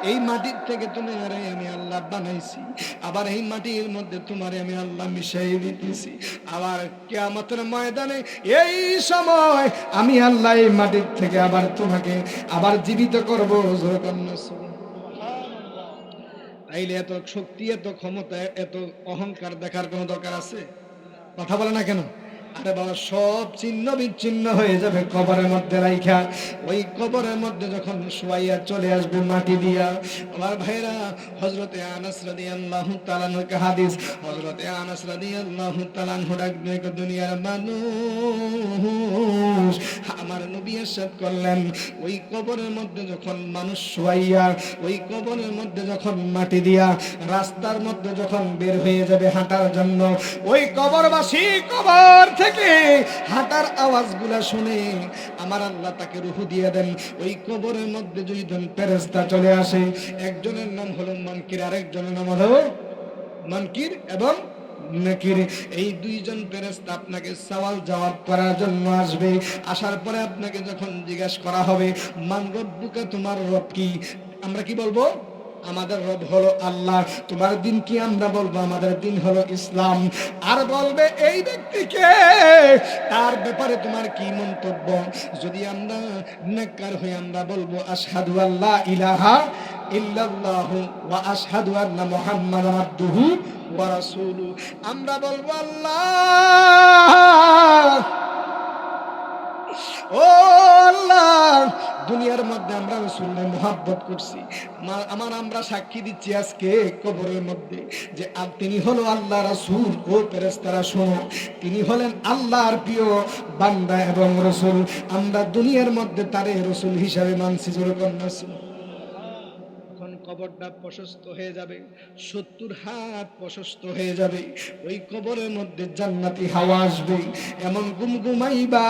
এই মাটির থেকে তোমারে আমি আল্লাহ বানাইছি, আবার এই মাটির মধ্যে তোমারে আমি আল্লাহ মিশাই দিতেছি, আবার কিয়ামতের ময়দানে এই সময় আমি আল্লাহ এই মাটির থেকে আবার তোমাকে আবার জীবিত করব। তাইলে এত শক্তি, এত ক্ষমতা, এত অহংকার দেখার কোনো দরকার আছে? কথা বলে না কেন? আরে বাবা, সব ছিন্ন বিচ্ছিন্ন হয়ে যাবে কবরের মধ্যে রাইখা। ওই কবরের মধ্যে যখন শোয়াইয়া চলে আসবে মাটি দিয়া, আমার ভাইরা, হযরতে আনাস রাদিয়াল্লাহু তাআলা আনহু হাদিস, হযরতে আনাস রাদিয়াল্লাহু তাআলা আনহু ডাকবে, দুনিয়ার মানুষ, আমার নবী ইরশাদ করলেন, ওই কবরের মধ্যে যখন মানুষ শোয়াইয়া, ওই কবরের মধ্যে যখন মাটি দিয়া রাস্তার মধ্যে যখন বের হয়ে যাবে হাঁটার জন্য, ওই কবরবাসী কবর থেকে হাঁটার আওয়াজগুলা শুনে আমার আল্লাহ তাকে রূহ দিয়ে দেন। ওই কবরের মধ্যে দুইজন ফেরেশতা চলে আসে, একজনের নাম হলো মুনকির, আরেকজনের নাম হলো মুনকির এবং নাকির। এই দুইজন ফেরেশতা আপনাকে সওয়াল জবাব করার জন্য আসবে। আসার পরে আপনাকে যখন জিজ্ঞাসা করা হবে, মান রব্বুকা, তোমার রব কি, আমরা কি বলবো? আমাদের রব হলো আল্লাহ। তোমার দিন কি? আমরা বলবো আমাদের দিন হলো ইসলাম। আর বলবে এই ব্যক্তিকে, তার ব্যাপারে তোমার কি মন্তব্য? যদি আমরা নেককার হই আমরা বলবো আশহাদু আল্লা ইলাহা ইল্লাল্লাহু ওয়া আশহাদু আন্না মুহাম্মাদান আবদুহু ওয়া রাসূলুহু। আমরা বলবো আল্লাহ, ও আল্লাহ, দুনিয়ার মধ্যে আমরা রাসূলের মহব্বত করছি, আমরা সাক্ষী দিচ্ছি আজকে কবরের মধ্যে যে তিনি হলো আল্লাহ রাসূল। ও ফেরেশতারা শোনো, তিনি হলেন আল্লাহর প্রিয় বান্দা এবং রাসূল। আমরা দুনিয়ার মধ্যে তারে রাসূল হিসাবে মানছি। জোরে কন্যা কবরটা প্রশস্ত হয়ে যাবে, 70 হাত প্রশস্ত হয়ে যাবে। ওই কবরের মধ্যে জান্নাতি হাওয়া আসবে, এমন ঘুমাইবা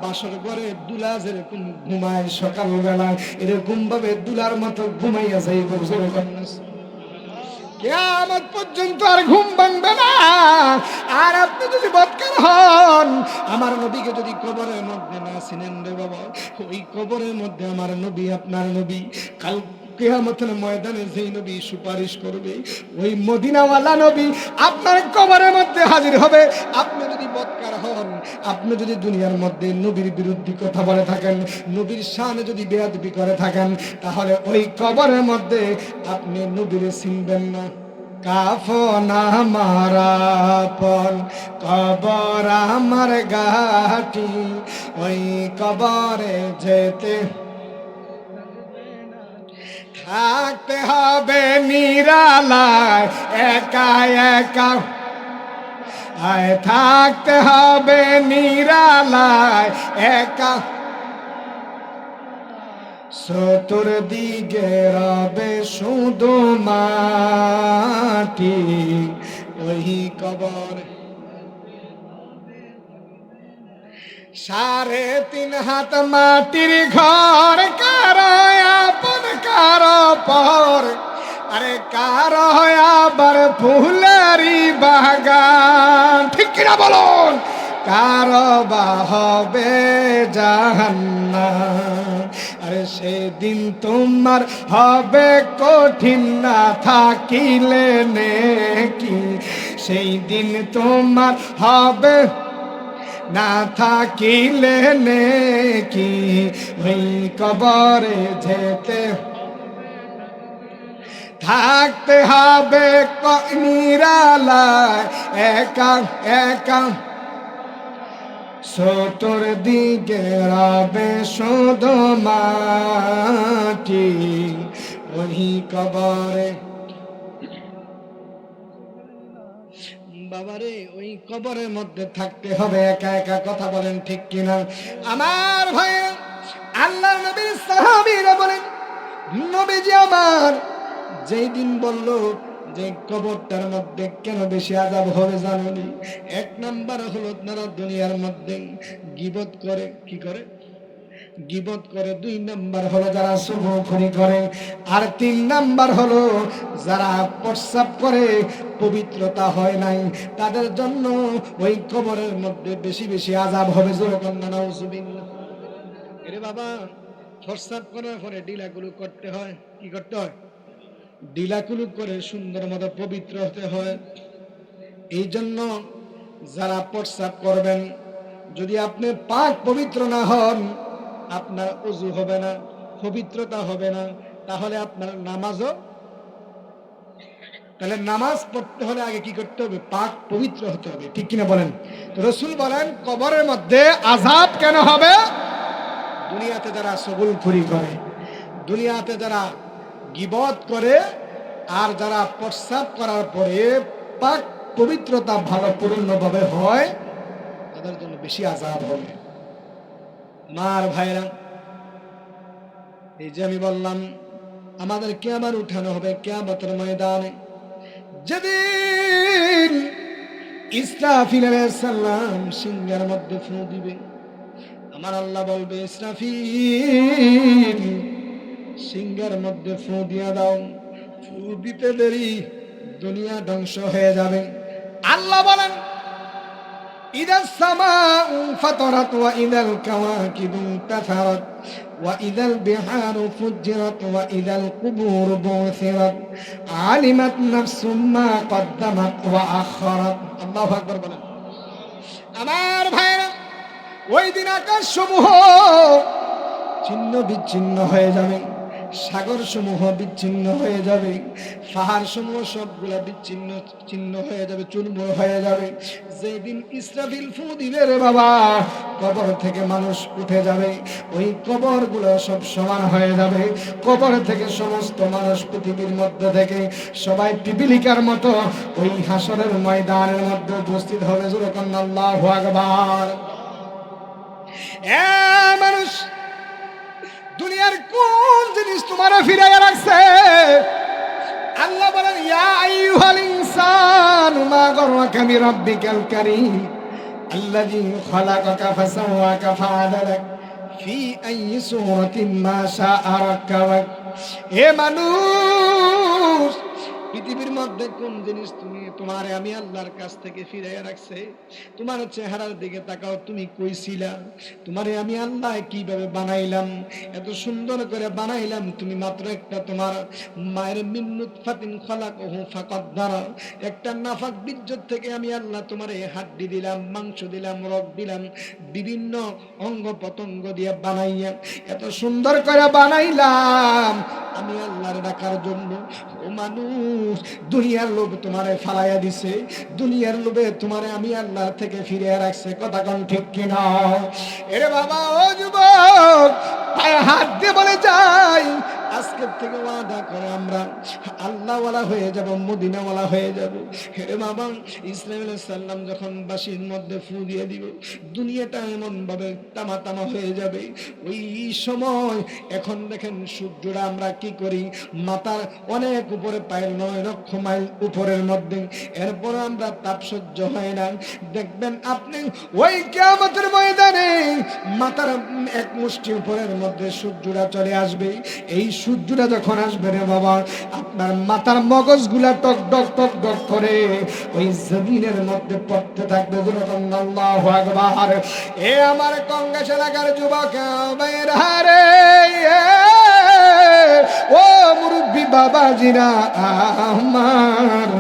বাসর ঘরে দুলা যেরকম ঘুমায় সকালবেলা, এরকম ভাবে দুলার মতো ঘুমাইয়া যাইব। কিয়ামত পর্যন্ত আর ঘুম ভাঙবে না। আর আপনি যদি বদকার হন, আমার নবীকে যদি কবরের মধ্যে না চিনেন রে বাবা, ওই কবরের মধ্যে আমার নবী, আপনার নবী, কাল কিয়ামতের ময়দানে যেই নবী সুপারিশ করবে, ওই মদিনাওয়ালা নবী আপনার কবরের মধ্যে হাজির হবে। আপনি যদি বদকার হন, আপনি যদি দুনিয়ার মধ্যে নবীর বিরুদ্ধে কথা বলে থাকেন, নবীর শানে যদি বেয়াদবি করে থাকেন, তাহলে ওই কবরের মধ্যে আপনি নবীর চিনবেন না। কাফন আমার আপন, কবর আমার ঘাটি, ওই কবরে যেতে থাকতে হবে নিরালায় একা একা, আয় থাকতে হবে নিরালায় একা, চতুর্দিকে রবে শুধু মাটি, ওই কবর 3.5 হাত মাটির ঘর, কারো আপন কারো পর, আরে কারো আবার ফুলেরই বাগান, ঠিক কিনা বলুন? কারো বা হবে জাহান্নাম। আরে সেদিন তোমার হবে কঠিন না থাকিলে নেকি, সেই দিন তোমার হবে না থাকিলে নেকি, ওই কবরে যেতে থাকতে হবে নিরালায় একা একা, চতুর্দিকে রবে শুধু মাটি, ওই কবরে। বাবারে, ওই কবরের মধ্যে থাকতে হবে একা একা। কথা বলেন ঠিক কিনা আমার ভাই? আল্লাহ নবীর সাহাবীরা বলেন, নবীজি আমার যেই দিন বলল যে কবরটার মধ্যে কেন বেশি আযাব হবে জানেন? 1 নাম্বার হলো আপনারা দুনিয়ার মধ্যে গীবত করে, কি করে? গীবত করে। 2 নাম্বার হলো যারা সুবখুরি করে। আর 3 নাম্বার হলো যারা প্রস্রাব করে, পবিত্রতা হয় নাই, তাদের জন্য ওই কবরের মধ্যে বেশি বেশি আযাব হবে। জোরে কন্না নাউজুবিল্লাহ। এরে বাবা, প্রস্রাব করার পরে ডিলাগুলো করতে হয়। কি করতে হয়? ডিলাগুলো করে সুন্দর মতো পবিত্র হতে হয়। এই জন্য যারা প্রস্রাব করবেন, যদি আপনি পাক পবিত্র না হন, আপনার ওযু হবে না, পবিত্রতা হবে না, তাহলে আপনার নামাজও, তাহলে নামাজ পড়তে হলে আগে কি করতে হবে? পাক পবিত্র হতে হবে। ঠিক কিনা বলেন? তো রাসূল বলেন কবরের মধ্যে আযাব কেন হবে? দুনিয়াতে যারা সগুলখুরি করে, দুনিয়াতে যারা গীবত করে, আর যারা প্রস্রাব করার পরে পাক পবিত্রতা ভালো পূর্ণভাবে হয়, তাদের জন্য বেশি আযাব হবে। মার ভাইরা, এই যে আমি বললাম আমাদেরকে আবার উঠানো হবে কিয়ামতের ময়দানে, যেদিন ইসরাফিল আলাইহিস সালাম সিংহের মধ্যে ফু দিবে। আমার আল্লাহ বলবে, ইসরাফিল সিংহের মধ্যে ফু দিয়া দাও। ফু দিতে দেরি, দুনিয়া ধ্বংস হয়ে যাবে। আল্লাহ বলেন, ইদাস সামাউ ফাতারাত ওয়া ইদাল কাওয়াকিবু তাসারাত ওয়া ইদাল বিহারু ফুজ্জিরাত ওয়া ইদাল কুবুর বুসিরাত আলিমাত নাফসুম মা কদ্দামাত ওয়া আখারাত। আল্লাহু আকবার বলেন। আমার ভাইরা, ওই দিন আকাশ সমূহ ছিন্ন বিচ্ছিন্ন হয়ে যাবে, সাগর সমূহ বিচ্ছিন্ন হয়ে যাবে, পাহাড় সমূহ সবগুলা বিচ্ছিন্ন ছিন্ন হয়ে যাবে, চুরমুর হয়ে যাবে। যেদিন ইসরাফিল ফু দিবে রে বাবা, কবর থেকে মানুষ উঠে যাবে, ওই কবর গুলো সব সমান হয়ে যাবে। কবর থেকে সমস্ত মানুষ পৃথিবীর মধ্যে থেকে সবাই পিপিলিকার মতো ওই হাসরের ময়দানের মধ্যে উপস্থিত হবে। যেরকম আল্লাহু আকবার। মানুষ, দুনিয়ার কোন জিনিস তোমার ফিরাইয়া রাখছে? আল্লাহ বলেন, ইয়া আইয়ুহাল ইনসান মা গররাকা বিরাব্বিকাল কারীম আল্লাযী খালাকাকা ফাসাওয়াকা ফাআদালাক ফি আইয়ি সূরাতিন মা শাআ রাক্কাবাক। হে মানুষ, পৃথিবীর মধ্যে কোন জিনিস তোমারে আমি আল্লাহর কাছ থেকে ফিরাইয়া রাখছে? তোমার চেহারার দিকে তাকাও, তুমি কই ছিলা? তোমারে আমি আল্লাহ কিভাবে বানাইলাম, এত সুন্দর করে বানাইলাম। তুমি মাত্র একটা তোমার মায়ের মিন নুতফাতিন খালাকাহু ফাকাদ্দারা, একটা নাফাক বীর্য থেকে আমি আল্লাহ তোমারে হাড্ডি দিলাম, মাংস দিলাম, রগ দিলাম, বিভিন্ন অঙ্গ পতঙ্গ দিয়ে বানাইয়া এত সুন্দর করে বানাইলাম আমি আল্লাহর ডাকার জন্য। ও মানুষ, দুনিয়ার লোভ তোমারে ফালাইয়া দিছে, দুনিয়ার লোভে তোমারে আমি আল্লাহ থেকে ফিরিয়ে রাখছে। কথা কোন ঠিক কিনা? এরে বাবা, ও যুবক, পায়ে হাত দিয়ে বলে যাই, আজকের থেকে ওয়াদা করে আমরা আল্লাহওয়ালা হয়ে যাব, মদিনাওয়ালা হয়ে যাব। হেরে বাবা, ইসলাম আলাইহিস সালাম যখন বাঁশির মধ্যে ফু দিয়ে দিব, দুনিয়াটা এমন ভাবে তামা তামা হয়ে যাবে। ওই সময় এখন দেখেন সূর্যরা আমরা কি করি, মাথার অনেক উপরে, পায়ের 9 লক্ষ মাইল উপরের মধ্যে, এরপর আমরা তাপ সহ্য হয় না। দেখবেন আপনি ওই কিয়ামতের ময়দানে মাথার এক মুষ্টি উপরের মধ্যে সূর্যরা চলে আসবে। এই সূর্যটা যখন আসবে রে বাবা, আপনার মাথার মগজগুলা টক টক টক টক করে ওই জমিনের মধ্যে পড়তে থাকবে। আল্লাহু আকবার। এ আমার কংগ্রেস এলাকার যুবক ভাইরা রে, ও মুরব্বি বাবাজিরা আমার,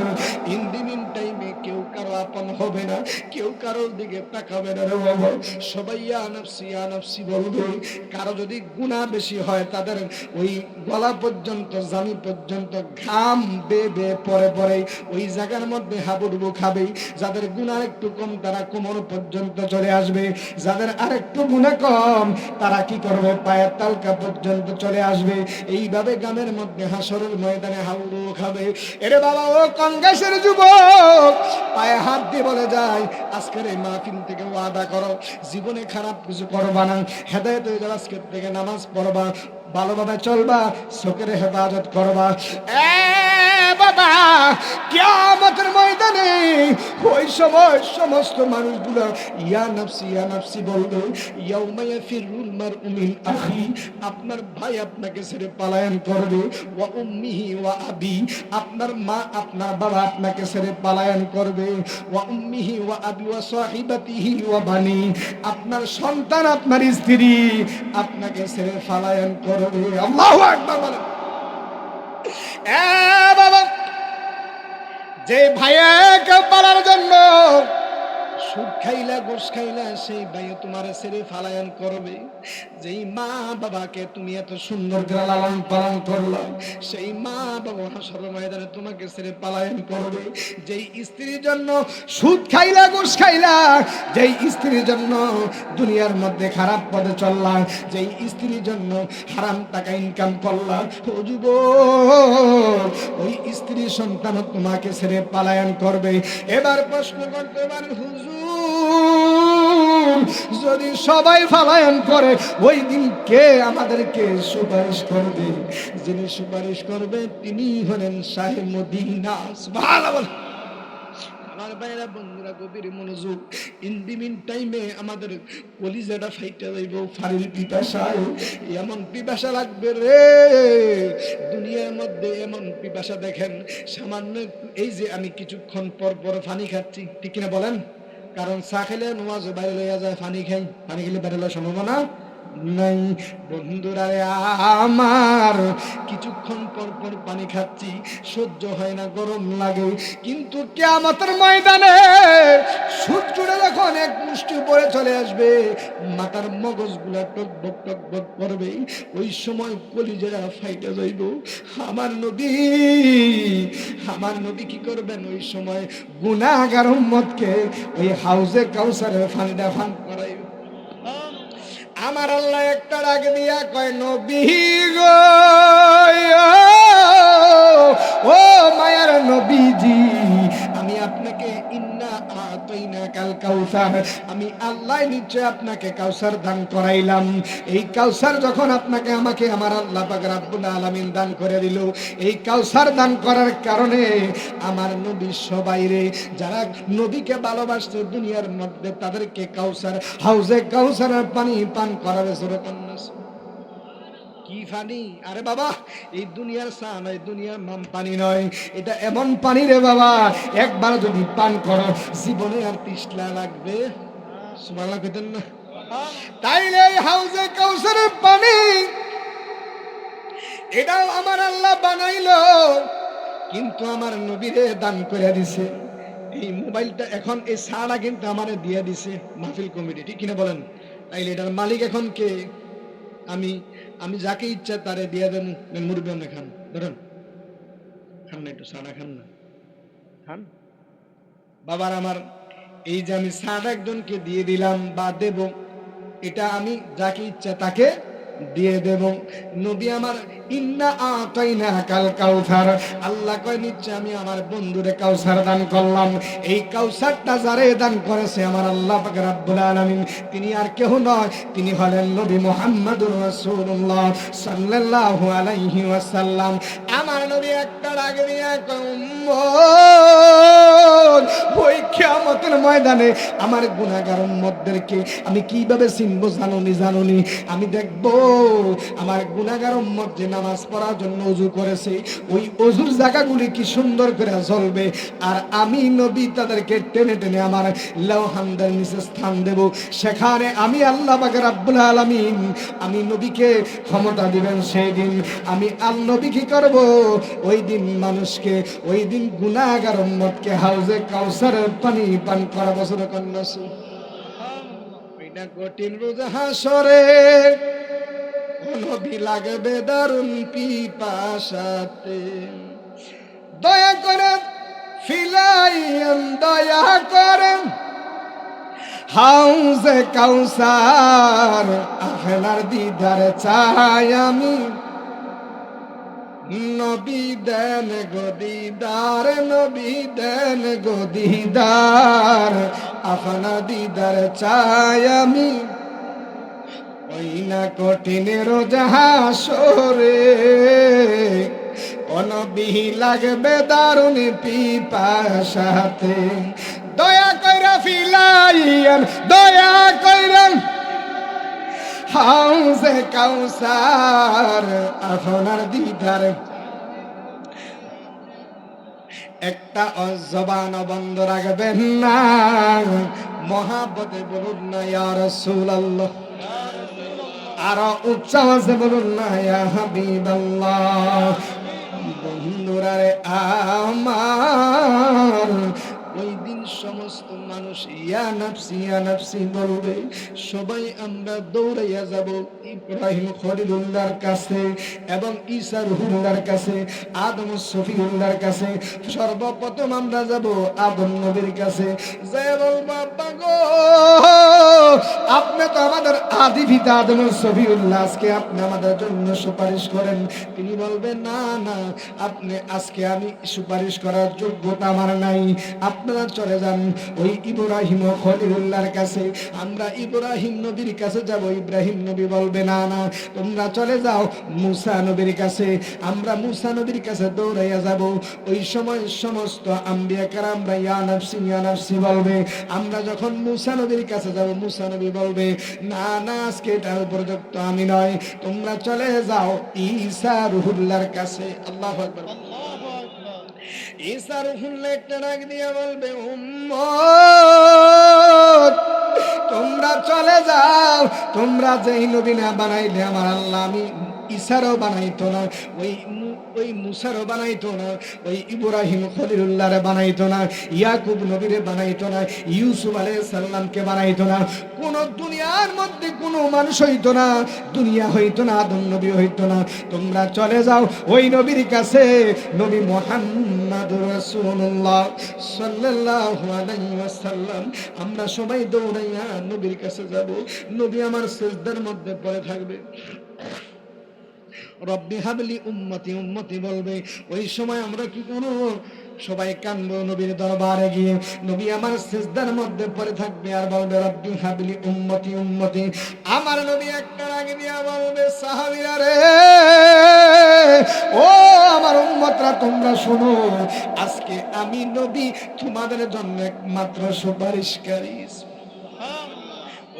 ইন্দিমিন টাইমে কেউ কারো আপন হবে না, কেউ কারোর দিকে তাকাবে না রে বাবা। সবাই ইয়া নাফসি ইয়া নাফসি বলবে। কারো যদি গুনাহ বেশি হয়, তাদের ওই গলা পর্যন্ত, জানি পর্যন্ত ঘাম বেবে পরে পরে ওই জায়গার মধ্যে হাবুডুবু খাবে। যাদের গুনাহ একটু কম, তারা কোমর পর্যন্ত চলে আসবে। যাদের আরেকটু গুনাহ কম, তারা কি করবে, পায়ের তালকা পর্যন্ত চলে আসবে। এইভাবে গ্রামের মধ্যে হাসরের ময়দানে হাবুডুবু খাবে। এরে বাবা, ও কংগ্রেসের যুবক, পায়ে হাত দিয়ে বলে যায়, আজকের এই মাহফিল থেকে ওয়াদা করো, জীবনে খারাপ কিছু করবা না, হেদায়েত হয়ে যাবে। আজকের থেকে নামাজ পড়বা, ভালোভাবে চলবা, চোখের হেফাজত করবা। বাবা, কিয়ামতের ময়দানে ওই সময় সমস্ত মানুষগুলো ইয়া নাফসি বলবে। ইয়াউমা ইয়াফিরুল মারউ মিন আখি, আপনার ভাই আপনাকে ছেড়ে পলায়ন করবে। ওয়া উম্মিহি ওয়া আবি, আপনার মা, আপনার বাবা আপনাকে ছেড়ে পলায়ন করবে। ওয়া উম্মিহি ওয়া আবি ওয়া সাহিবাতিহি ওয়া বানি, আপনার সন্তান, আপনার স্ত্রী আপনাকে ছেড়ে পলায়ন করবে। আল্লাহু আকবার বলেন। বাবা, যে ভাইয়াকে পালার জন্য সুদ খাইলা, ঘুষ খাইলা, সেই ভাইও তোমার ছেড়ে ফালায়ন করবে। যেই মা বাবাকে তুমি এত সুন্দর করে লালন পালন করলা, সেই মা বাবা হাসরের ময়দানে তোমাকে ছেড়ে পালায়ন করবে। যেই স্ত্রীর জন্য সুদ খাইলা, ঘুষ খাইলা, যেই স্ত্রীর জন্য দুনিয়ার মধ্যে খারাপ পথে চললা, যেই স্ত্রীর জন্য হারাম টাকা ইনকাম করলা, ও যুবক, ওই স্ত্রী সন্তান তোমাকে ছেড়ে পালায়ন করবে। এবার প্রশ্ন করতে পারেন, হুজুর, যদি সবাই পলায়ন করে, ওই দিন কে আমাদেরকে সুপারিশ করবে? যিনি সুপারিশ করবে তিনি হলেন শাহে মদিনা। সুবহানাল্লাহ। আমার ভাইরা, বন্ধুরা, গভীর মনোযোগ। ইন দি মিন টাইমে আমাদের কলিজাটা ফাইটা যাইব ফারির পিপাসায়। এমন পিপাসা লাগবে রে, দুনিয়ার মধ্যে এমন পিপাসা দেখেন, সামান্য এই যে আমি কিছুক্ষণ পর পর পানি খাচ্ছি, ঠিক কিনা বলেন? কারণ চা খেলে নামাজ বাইরে লইয়া যায়, পানি খাই, পানি খেলে বাইরে লওয়ার সম্ভাবনা নাই। বন্ধুরা রে আমার, কিছুক্ষণ পর পর পানি খাচ্ছি, সহ্য হয় না, গরম লাগে। কিন্তু কিয়ামতের ময়দানে সূর্যটা যখন এক মুষ্টি উপরে চলে আসবে, মাথার মগজগুলা টকবক টকবক করবে, ওই সময় কলিজাটা ফাইটা যাইব। আমার নবী, আমার নবী কি করবেন ওই সময়? গুনাহগার উম্মতকে ওই হাউজে কাউসারের ফান্ডা ফান করাইবে। আমার আল্লাহ একটা ডাক দিয়া কয়, নবী গো, ও মায়ার নবীজি, আমি আপনাকে ইন্না আতাইনা কাল কাউসার, আমি আল্লাহ নিশ্চয় আপনাকে কাউসার দান করাইলাম। এই কাউসার যখন আপনাকে আমাকে আমার আল্লাহ পাক রব্বুল আলামিন দান করে দিল, এই কাউসার দান করার কারণে আমার নবী সবাইরে, যারা নবীকে ভালোবাসতো দুনিয়ার মধ্যে, তাদেরকে কাউসার হাউজে কাউসারের পানি পান করাবে। কি পানি? আরে বাবা, এই দুনিয়ার চা নয়, দুনিয়ার নাম পানি নয়, এটা এমন পানি রে বাবা, একবার যদি পান করো জীবনে আর তৃষ্ণা লাগবে। সুবহানাল্লাহ কইতেন না? তাইলে এই হাউজে কাউসারের পানি, এটাও আমার আল্লাহ বানাইলো, কিন্তু আমার নবীরে দান করে দিছে। এই মোবাইলটা এখন, এই ছাড়া কিন্তু আমারে দিয়ে দিছে মাহফিল কমিটি, ঠিক কিনা বলেন? তাইলে এটার মালিক এখন কে? আমি আমি যাকে ইচ্ছা তারে দিয়ে দেন। মুরব্বী আপনি খান, ধরেন, খান না, একটু ছাড়া খান না, খান। বাবার আমার, এই যে আমি ছাড়া একজনকে দিয়ে দিলাম বা দেব, এটা আমি যাকে ইচ্ছা তাকে দিয়ে দেব। নবী আমার ইন্না আতাইনা কাল কাউসার, আল্লাহ কয় নিশ্চয় আমি আমার বন্ধুরে কাউসার দান করলাম। এই কাউসারটা যারে দান করেছে আমার আল্লাহ পাক রব্বুল আলামিন, তিনি আর কেউ নয়, তিনি হলেন নবী মুহাম্মদুর রাসূলুল্লাহ সাল্লাল্লাহু আলাইহি ওয়াসাল্লাম। আমার নবী একটা ডাক দিয়া কয়, উম্মত, ওই কিয়ামতের ময়দানে আমার গুনাহগার উম্মতদেরকে আমি কিভাবে চিনবো জানোনি? আমি দেখবো আমার গুনাহগার উম্মত যে নামাজ পড়ার জন্য ওযু করেছে, ওই ওযুর জায়গাগুলি কি সুন্দর করে জ্বলবে, আর আমি নবী তাদেরকে টেনে টেনে আমার লৌহানদের নিচে স্থান দেব। সেখানে আমি আল্লাহ পাক রব্বুল আলামিন, আমি নবীকে ক্ষমতা দিবেন। সেই দিন আমি নবী কি করব? ওই দিন মানুষকে, ওই দিন গুনাহগার উম্মতকে হাউজে কাউসারের পানি পান করাবো। সুবহানাল্লাহ। ওইটা কঠিন রোজ হাসরে, নবী লাগবে দারুণ পিপাসাতে, দয়া করে ফিলাইয়েন, দয়া করেন হাউজে কাউসার, আপনার দিদার চাই আমি, নবী দেন গো দিদার, নবী দেন গো দিদার, আপনার দিদার চাই আমি, ওই না কঠিন রোজ হাসরে, নবী লাগবে দারুণ পিপাসাতে, দয়া কইরা ফিলাইয়েন, দয়া কইরা হাউজে কাউসার, আপনার দিদার। একটা জবান বন্ধ রাখবেন না, মহাব্বতে বলুন না ইয়া রাসূলুল্লাহ, আরো উচ্চ আওয়াজে বলুন না ইয়া হাবিবাল্লাহ। বন্ধুরা রে আমার, ওই দিন সমস্ত মানুষ ইয়া নাফসি বলবে, সবাই আমরা দৌড়াইয়া যাব ইব্রাহিম খলিলুল্লাহর কাছে এবং ঈসা রুহুল্লাহর কাছে, আদম সফিউল্লাহর কাছে। সর্বপ্রথম আমরা যাব আদম নবীর কাছে, যে বলবো আব্বা গো, আপনি তো আমাদের আদি পিতা আদম সফিউল্লাহ, আজকে আপনি আমাদের জন্য সুপারিশ করেন। তিনি বলবেন, না না, আপনি আজকে আমি সুপারিশ করার যোগ্যতা আমার নাই, আপনারা চলে যান ওই ইব্রাহিম খলিলুল্লাহর কাছে। আমরা ইব্রাহিম নবীর কাছে যাব। ইব্রাহিম নবী বলবে, না না, তোমরা চলে যাও মুসা নবীর কাছে। আমরা মুসা নবীর কাছে দৌড়াইয়া যাব। ওই সময় সমস্ত আম্বিয়া কেরামরা ইয়া নাফসি বলবে। আমরা যখন মুসা নবীর কাছে যাব, মুসা নবী বলবে, না না, আজকে এটার উপযুক্ত আমি নয়, তোমরা চলে যাও ঈসা রুহুল্লাহর কাছে। আল্লাহু আকবার। ঈসা রুহুল্লাহ একটা ডাক দিয়ে বলবে, উম্মত তোমরা চলে যাও, তোমরা যেই নবী না বানাইলে আমার আল্লাহ আমি ঈসারও বানাইতো না, ওই মুসারও বানাইতো না, ওই ইব্রাহিম খলিলুল্লাহরে বানাইতো না, ইয়াকুব নবীরে বানাইতো না, ইউসুফ আলাইহিস সালামকে বানাইতো না, কোন দুনিয়ার মধ্যে কোনো মানুষ হইতো না, দুনিয়া হইতো না, আদম নবী হইতো না। তোমরা চলে যাও ওই নবীর কাছে, নবী মুহাম্মদুর রাসূলুল্লাহ সাল্লাল্লাহু আলাইহি ওয়াসাল্লাম। আমরা সবাই দৌড়াইয়া নবীর কাছে যাব, নবী আমার সিজদার মধ্যে পড়ে থাকবে, রব্বি হাবলি উম্মতি, উম্মতি বলবে। ওই সময় আমরা কি করব? সবাই কানবো নবীর দরবারে গিয়ে, নবী আমার সিজদার মধ্যে পড়ে থাকবে আর বলবে রব্বি হাবলি উম্মতি, উম্মতি। আমার নবী একটা আগে দিয়া বলবে, সাহাবীরা রে, ও আমার উম্মতরা তোমরা শোনো, আজকে আমি নবী তোমাদের জন্য একমাত্র সুপারিশকারী।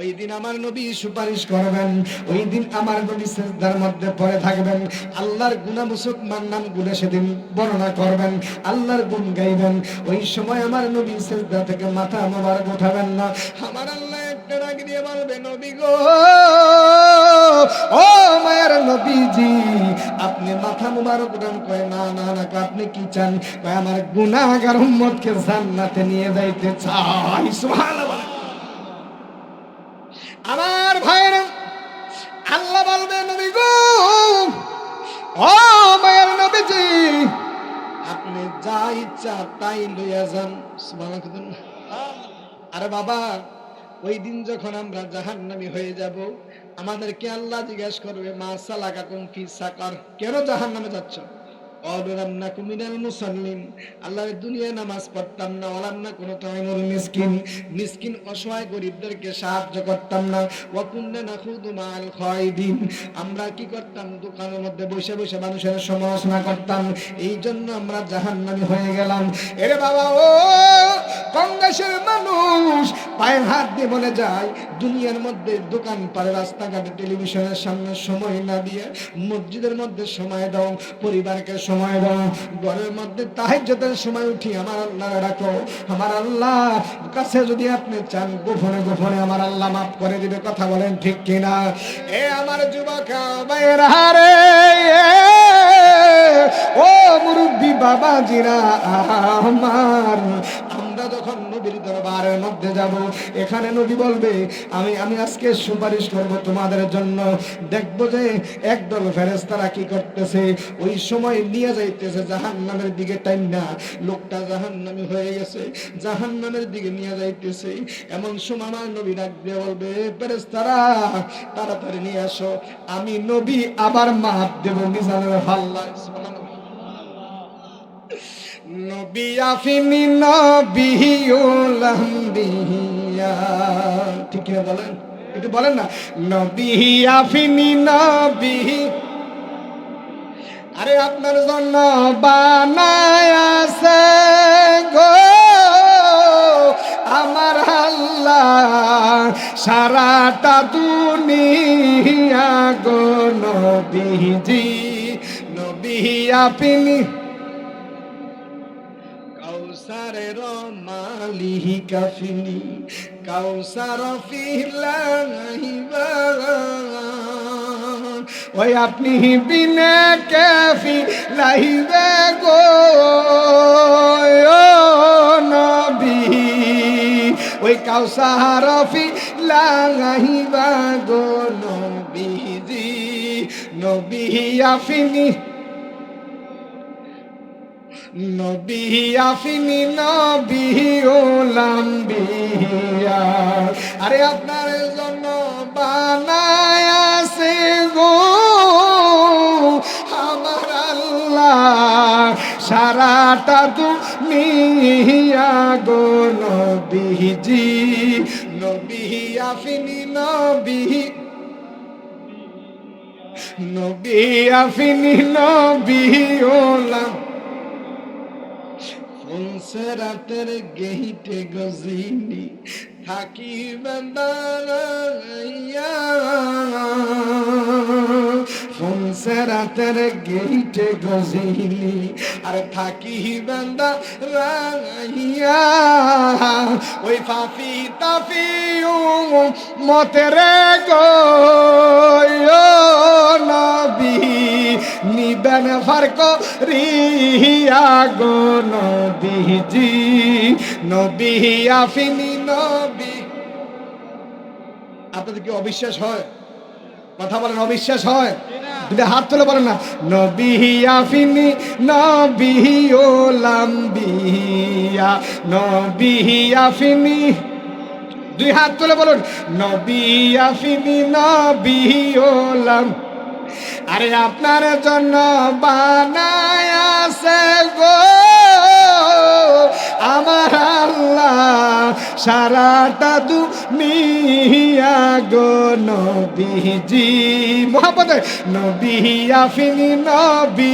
ওই দিন আমার নবী সুপারিশ করবেন, ওই দিন আমার নবী সিজদার মধ্যে পড়ে থাকবেন, আল্লাহর গুণামুচক নাম গুণে সেদিন বর্ণনা করবেন, আল্লাহর গুণ গাইবেন। ওই সময় আমার নবী সিজদা থেকে মাথা মোবারক উঠাবেন না, আমার আল্লাহ একটা ডাক দিয়ে বলবে, নবী গো, ও মায়ের নবীজি আপনি মাথা মোবারক উঠান। কয় না না না, আপনি কি চান? কয় আমার গুনাহগার উম্মতকে জান্নাতে নিয়ে যাইতে চাই। সুবহানাল্লাহ। আমার ভাইরা, আল্লাহ বলবে, নবী গো, ও মায়ের নবীজি আপনি যা ইচ্ছা তাই লইয়া যান। সুবহানাল্লাহ। আরে বাবা, ওই দিন যখন আমরা জাহান্নামী হয়ে যাব, আমাদেরকে আল্লাহ জিজ্ঞাসা করবে, মা সালাকাকুম ফি সাকার, কেন জাহান্নামে যাচ্ছ? আল্লাহর দুনিয়ায় নামাজ পড়তাম না, ওয়ালান্না কোন তাইমুল মিসকিন, মিসকিন অসহায় গরিবদেরকে সাহায্য করতাম না, ওয়া কুননা নাখুদু মাল খায়দিন, আমরা কি করতাম? দোকানের মধ্যে বসে বসে মানুষের সমালোচনা করতাম, এই জন্য আমরা জাহান্নামী হয়ে গেলাম। এরে বাবা, ও কংগ্রেসের মানুষ পায়ের হাত দিয়ে বলে যায়, দুনিয়ার মধ্যে দোকান পাড়ে, রাস্তাঘাটে, টেলিভিশনের সামনে সময় না দিয়ে মসজিদের মধ্যে সময় দাও, পরিবারকে সময় দাও, ঘরের মধ্যে তাহাজ্জুদের সময় উঠি আমার আল্লাহ ডাকো। আমার আল্লাহ কাছে যদি আপনি চান, গোপনে গোপনে আমার আল্লাহ মাফ করে দিবে। কথা বলেন ঠিক কিনা? এ আমার যুবক ভাইরা রে, ও মুরব্বি বাবাজিরা আমার, আমরা যখন নবীর দরবারের মধ্যে যাব, এখানে নবী বলবে, আমি আজকে সুপারিশ করব তোমাদের জন্য। দেখবো যে একদল ফেরেশতারা কি করতেছে, ওই সময় নিয়ে যাইতেছে জাহান্নামের দিকে, টাইম না, লোকটা জাহান্নামী হয়ে গেছে, জাহান্নামের দিকে নিয়ে যাইতেছে। এমন সময় আমার নবী ডাক দিয়ে বলবে, ফেরেশতারা তাড়াতাড়ি নিয়ে আসো, আমি নবী আবার মাপ দেব মিজানের হাল্লায়। নবী আফিনি নবিউল আম্বিয়া, ঠিক কি বলেন? একটু বলেন না, নবী আফিনি নবী, আরে আপনার জন্য বানায়াছে গো আমার আল্লাহ সারাটা দুনিয়া গো নবীজি, নবী আপনি কাউসারের মালিহি কাফিনি, কাউসার ফিলাহিবা, ওই আপনি বিনে কাফি লাইবে গো নবী, ওই কাউসার ফিলাহিবা গো নবীজি, নবী আপনি, নবী আফিনি নবিউল আম্বিয়া, আরে আপনার জন্য বানায়াছে গো আমার আল্লাহ সারাটা দুনিয়া গো নবীজি, নবী আফিনি নবী, নবী আফিনি নবিউল ফুলসেরাতের গেহিটে গজিনি থাকিবেন দাঁড়াইয়া, ফুনছে রাতের গেইটে গজিনি আর থাকি বান্দা রাইয়া ওই ফাফি তাফি মতেরে গো নবী নিবেন ফারক রিয়া গো নবীজি নবী আফিনি নবী। আপনাদের কি অবিশ্বাস হয়? কথা বলেন, অবিশ্বাস হয়? যদি হাত তুলে বলেন না, নবী আফিনি নবী ও লাম্বিয়া নবী আফিনি। দুই হাত তুলে বলুন, নবী আফিনি নবী ও লাম। আরে আপনার জন্য বানায় আছে গো আমার আল্লাহ সারাটা দুনিয়া গো নবীজি মোহাম্মদ নবী আফিনি নবী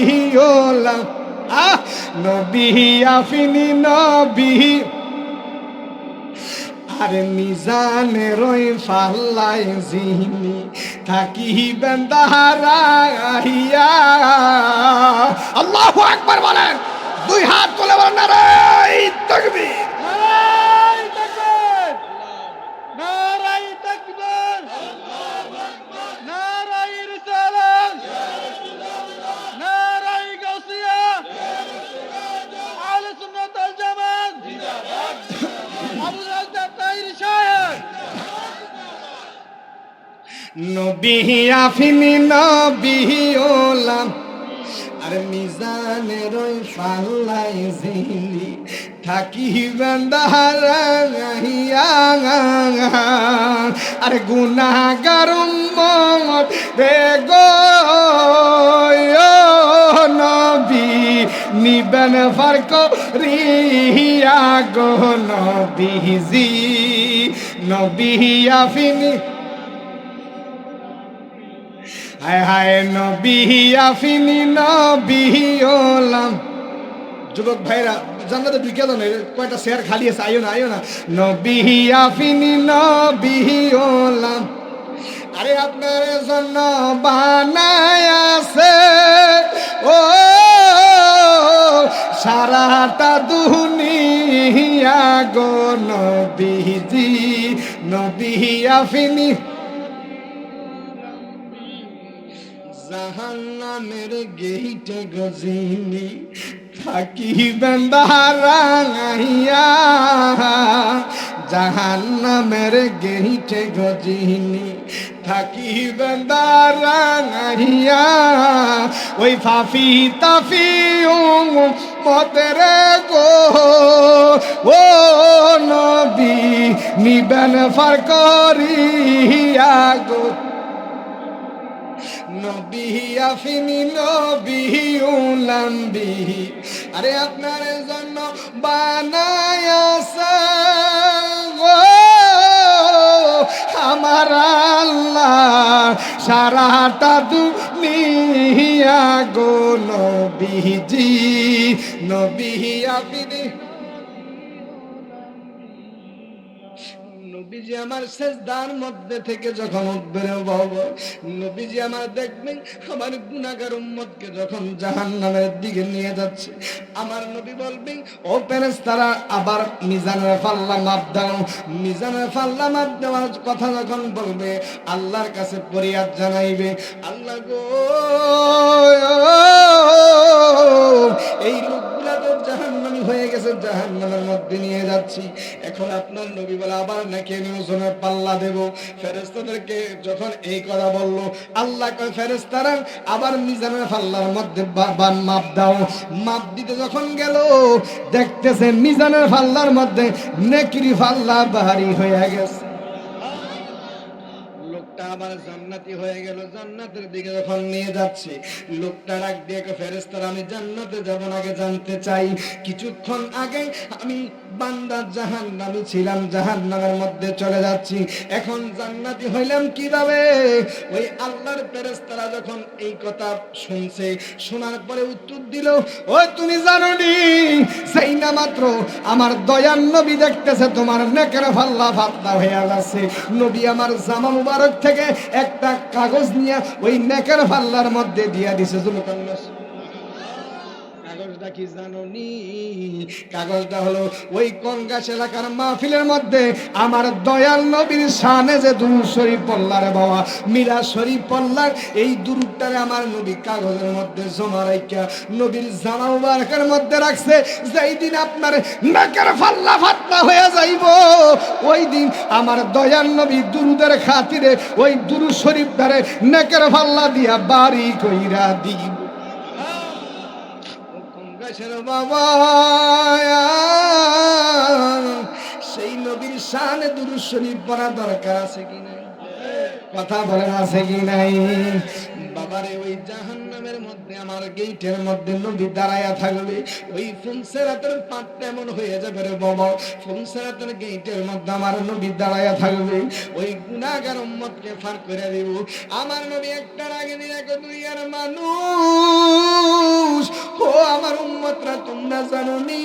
ওলাম নবী আফিনি নবী। আরে মিজানের ওই ফাল্লায় জিনি থাকিবেন দাঁড়াইয়া। আল্লাহু আকবার বলেন, দুই হাত তুলে বলেন নারায়ে তাকবীর। নারায়ে তাকবীর, নারায়ে তাকবীর, নারায়ে রিসালাত, নারায়ে গাউসিয়া, আহলে সুন্নাত ওয়াল জামাত জিন্দাবাদ, আবু রাজা তাইর শাহেদ। নবী আফিনি নবী ওলাম আর মিজানের ওই ফাল্লাই জিলি থাকিবেন দাঁড়াইয়া। আর গুনাহগার উম্মত রে গো নবী নিবেন ফারক রিয়া গো নবীজি নবী আফিনি। হায় হায় নবী আফিনি নবী ওলাম। যুবক ভাইরা জান্নাতে ঢুকে যান, কয়টা চেয়ার খালি আছে, আইও না আইও না। নবী আফিনি নবী ওলাম। আরে আপনার জন্য বানায় আছে ও সারাটা দুনিয়া গো নবীজি নবী আফিনি। জাহান্নামের গেইটে গজিনি থাকিবেন দাঁড়াইয়া। জাহান্নামের গেইটে গজিনি থাকিবেন দাঁড়াইয়া। ওই ফাফি তাফি মতেরে গো ও নবী নিবেন ফারক রিয়া গো নবী আফিনি নবী উলাম্বি। আরে আপনার জন্য বানায় আছে গো আমার আল্লাহ সারাটা দুনিয়া গো নবীজি নবী আফিনি। নবীজি আমার সেজদার মধ্যে থেকে যখন উঠবেন বাবা, নবীজি আমার দেখবেন আমার গুনাহগার উম্মতকে যখন জাহান্নামের দিকে নিয়ে যাচ্ছে, আমার নবী বলবেন ও ফেরেশতারা আবার মিজানের পাল্লা মাপ দাও। মিজানের পাল্লা মাপ দেওয়ার কথা যখন বলবে আল্লাহর কাছে ফরিয়াদ জানাইবে, আল্লাহ গো এই লোকগুলা তো জাহান্নামী হয়ে গেছে, জাহান্নামের মধ্যে নিয়ে যাচ্ছি। এখন আপনার নবী বলে আবার নাকি আমি ওজনের পাল্লা দেব। ফেরেশতাদেরকে যখন এই কথা বলল, আল্লাহ কয় ফেরেশতারা আবার মিজানের পাল্লার মধ্যে মাপ দাও। মাপ দিতে যখন গেল দেখতেছে মিজানের পাল্লার মধ্যে নেকির পাল্লা ভারী হয়ে গেছে। লোকটা আবার জান্নাতি হয়ে গেল। জান্নাতের দিকে যখন নিয়ে যাচ্ছে, লোকটা ডাক দিয়ে ফেরেশতারা আমি জান্নাতে যাব না, আগে জানতে চাই কিছুক্ষণ আগে আমি বান্দা জাহান্নামী ছিলাম, জাহান্নামের মধ্যে চলে যাচ্ছি, এখন জান্নাতি হইলাম কিভাবে? ওই আল্লাহর ফেরেশতারা যখন এই কথা শুনছে, শোনার পরে উত্তর দিল, ও তুমি জানো নি সেই না মাত্র আমার দয়াল নবী দেখতেছে তোমার নেকের পাল্লা ফাতনা হয়ে গেছে। নবী আমার জামা মুবারক থেকে একটা কাগজ নিয়ে ওই নেকের পাল্লার মধ্যে দিয়া দিছে। কাগজটা কি জানো নি? কাগজটা হলো ওই কনগাছ এলাকার মাহফিলের মধ্যে আমার দয়াল নবীর শানে যে দুরূদ শরীফ পড়লারে বাবা, মিলাদ শরীফ পড়লার এই দুরূদটারে আমার নবী কাগজের মধ্যে জমা রাইখা নবীর জামা মুবারকের মধ্যে রাখছে। যেই দিন আপনার নাকের পাল্লা ফাতনা হয়ে যাইব, ওই দিন আমার দয়াল নবী দুরূদের খাতিরে ওই দুরূদ শরীফটারে নাকের পাল্লা দিয়া বাড়ি কইরা দিব। বাবা সেই নবীর শানে দুরূদ শরীফ পড়া দরকার আছে কি নাই? কথা বলেন আছে কি নাই? বাবারে ওই জাহান্নামের মধ্যে আমার গেটের মধ্যে নবী দাঁড়ায়া থাকবে, ওই ফুলসেরাতের পাটটা এমন হয়ে যাবে রে বাবা, ফুলসেরাতের গেটের মধ্যে আমার নবী দাঁড়ায়া থাকবে, ওই গুনাহগার উম্মতকে ফার করে দেব। আমার নবী একটার আগে দিন এক দুনিয়ার মানুষ, ও আমার উম্মতরা তোমরা জানো নি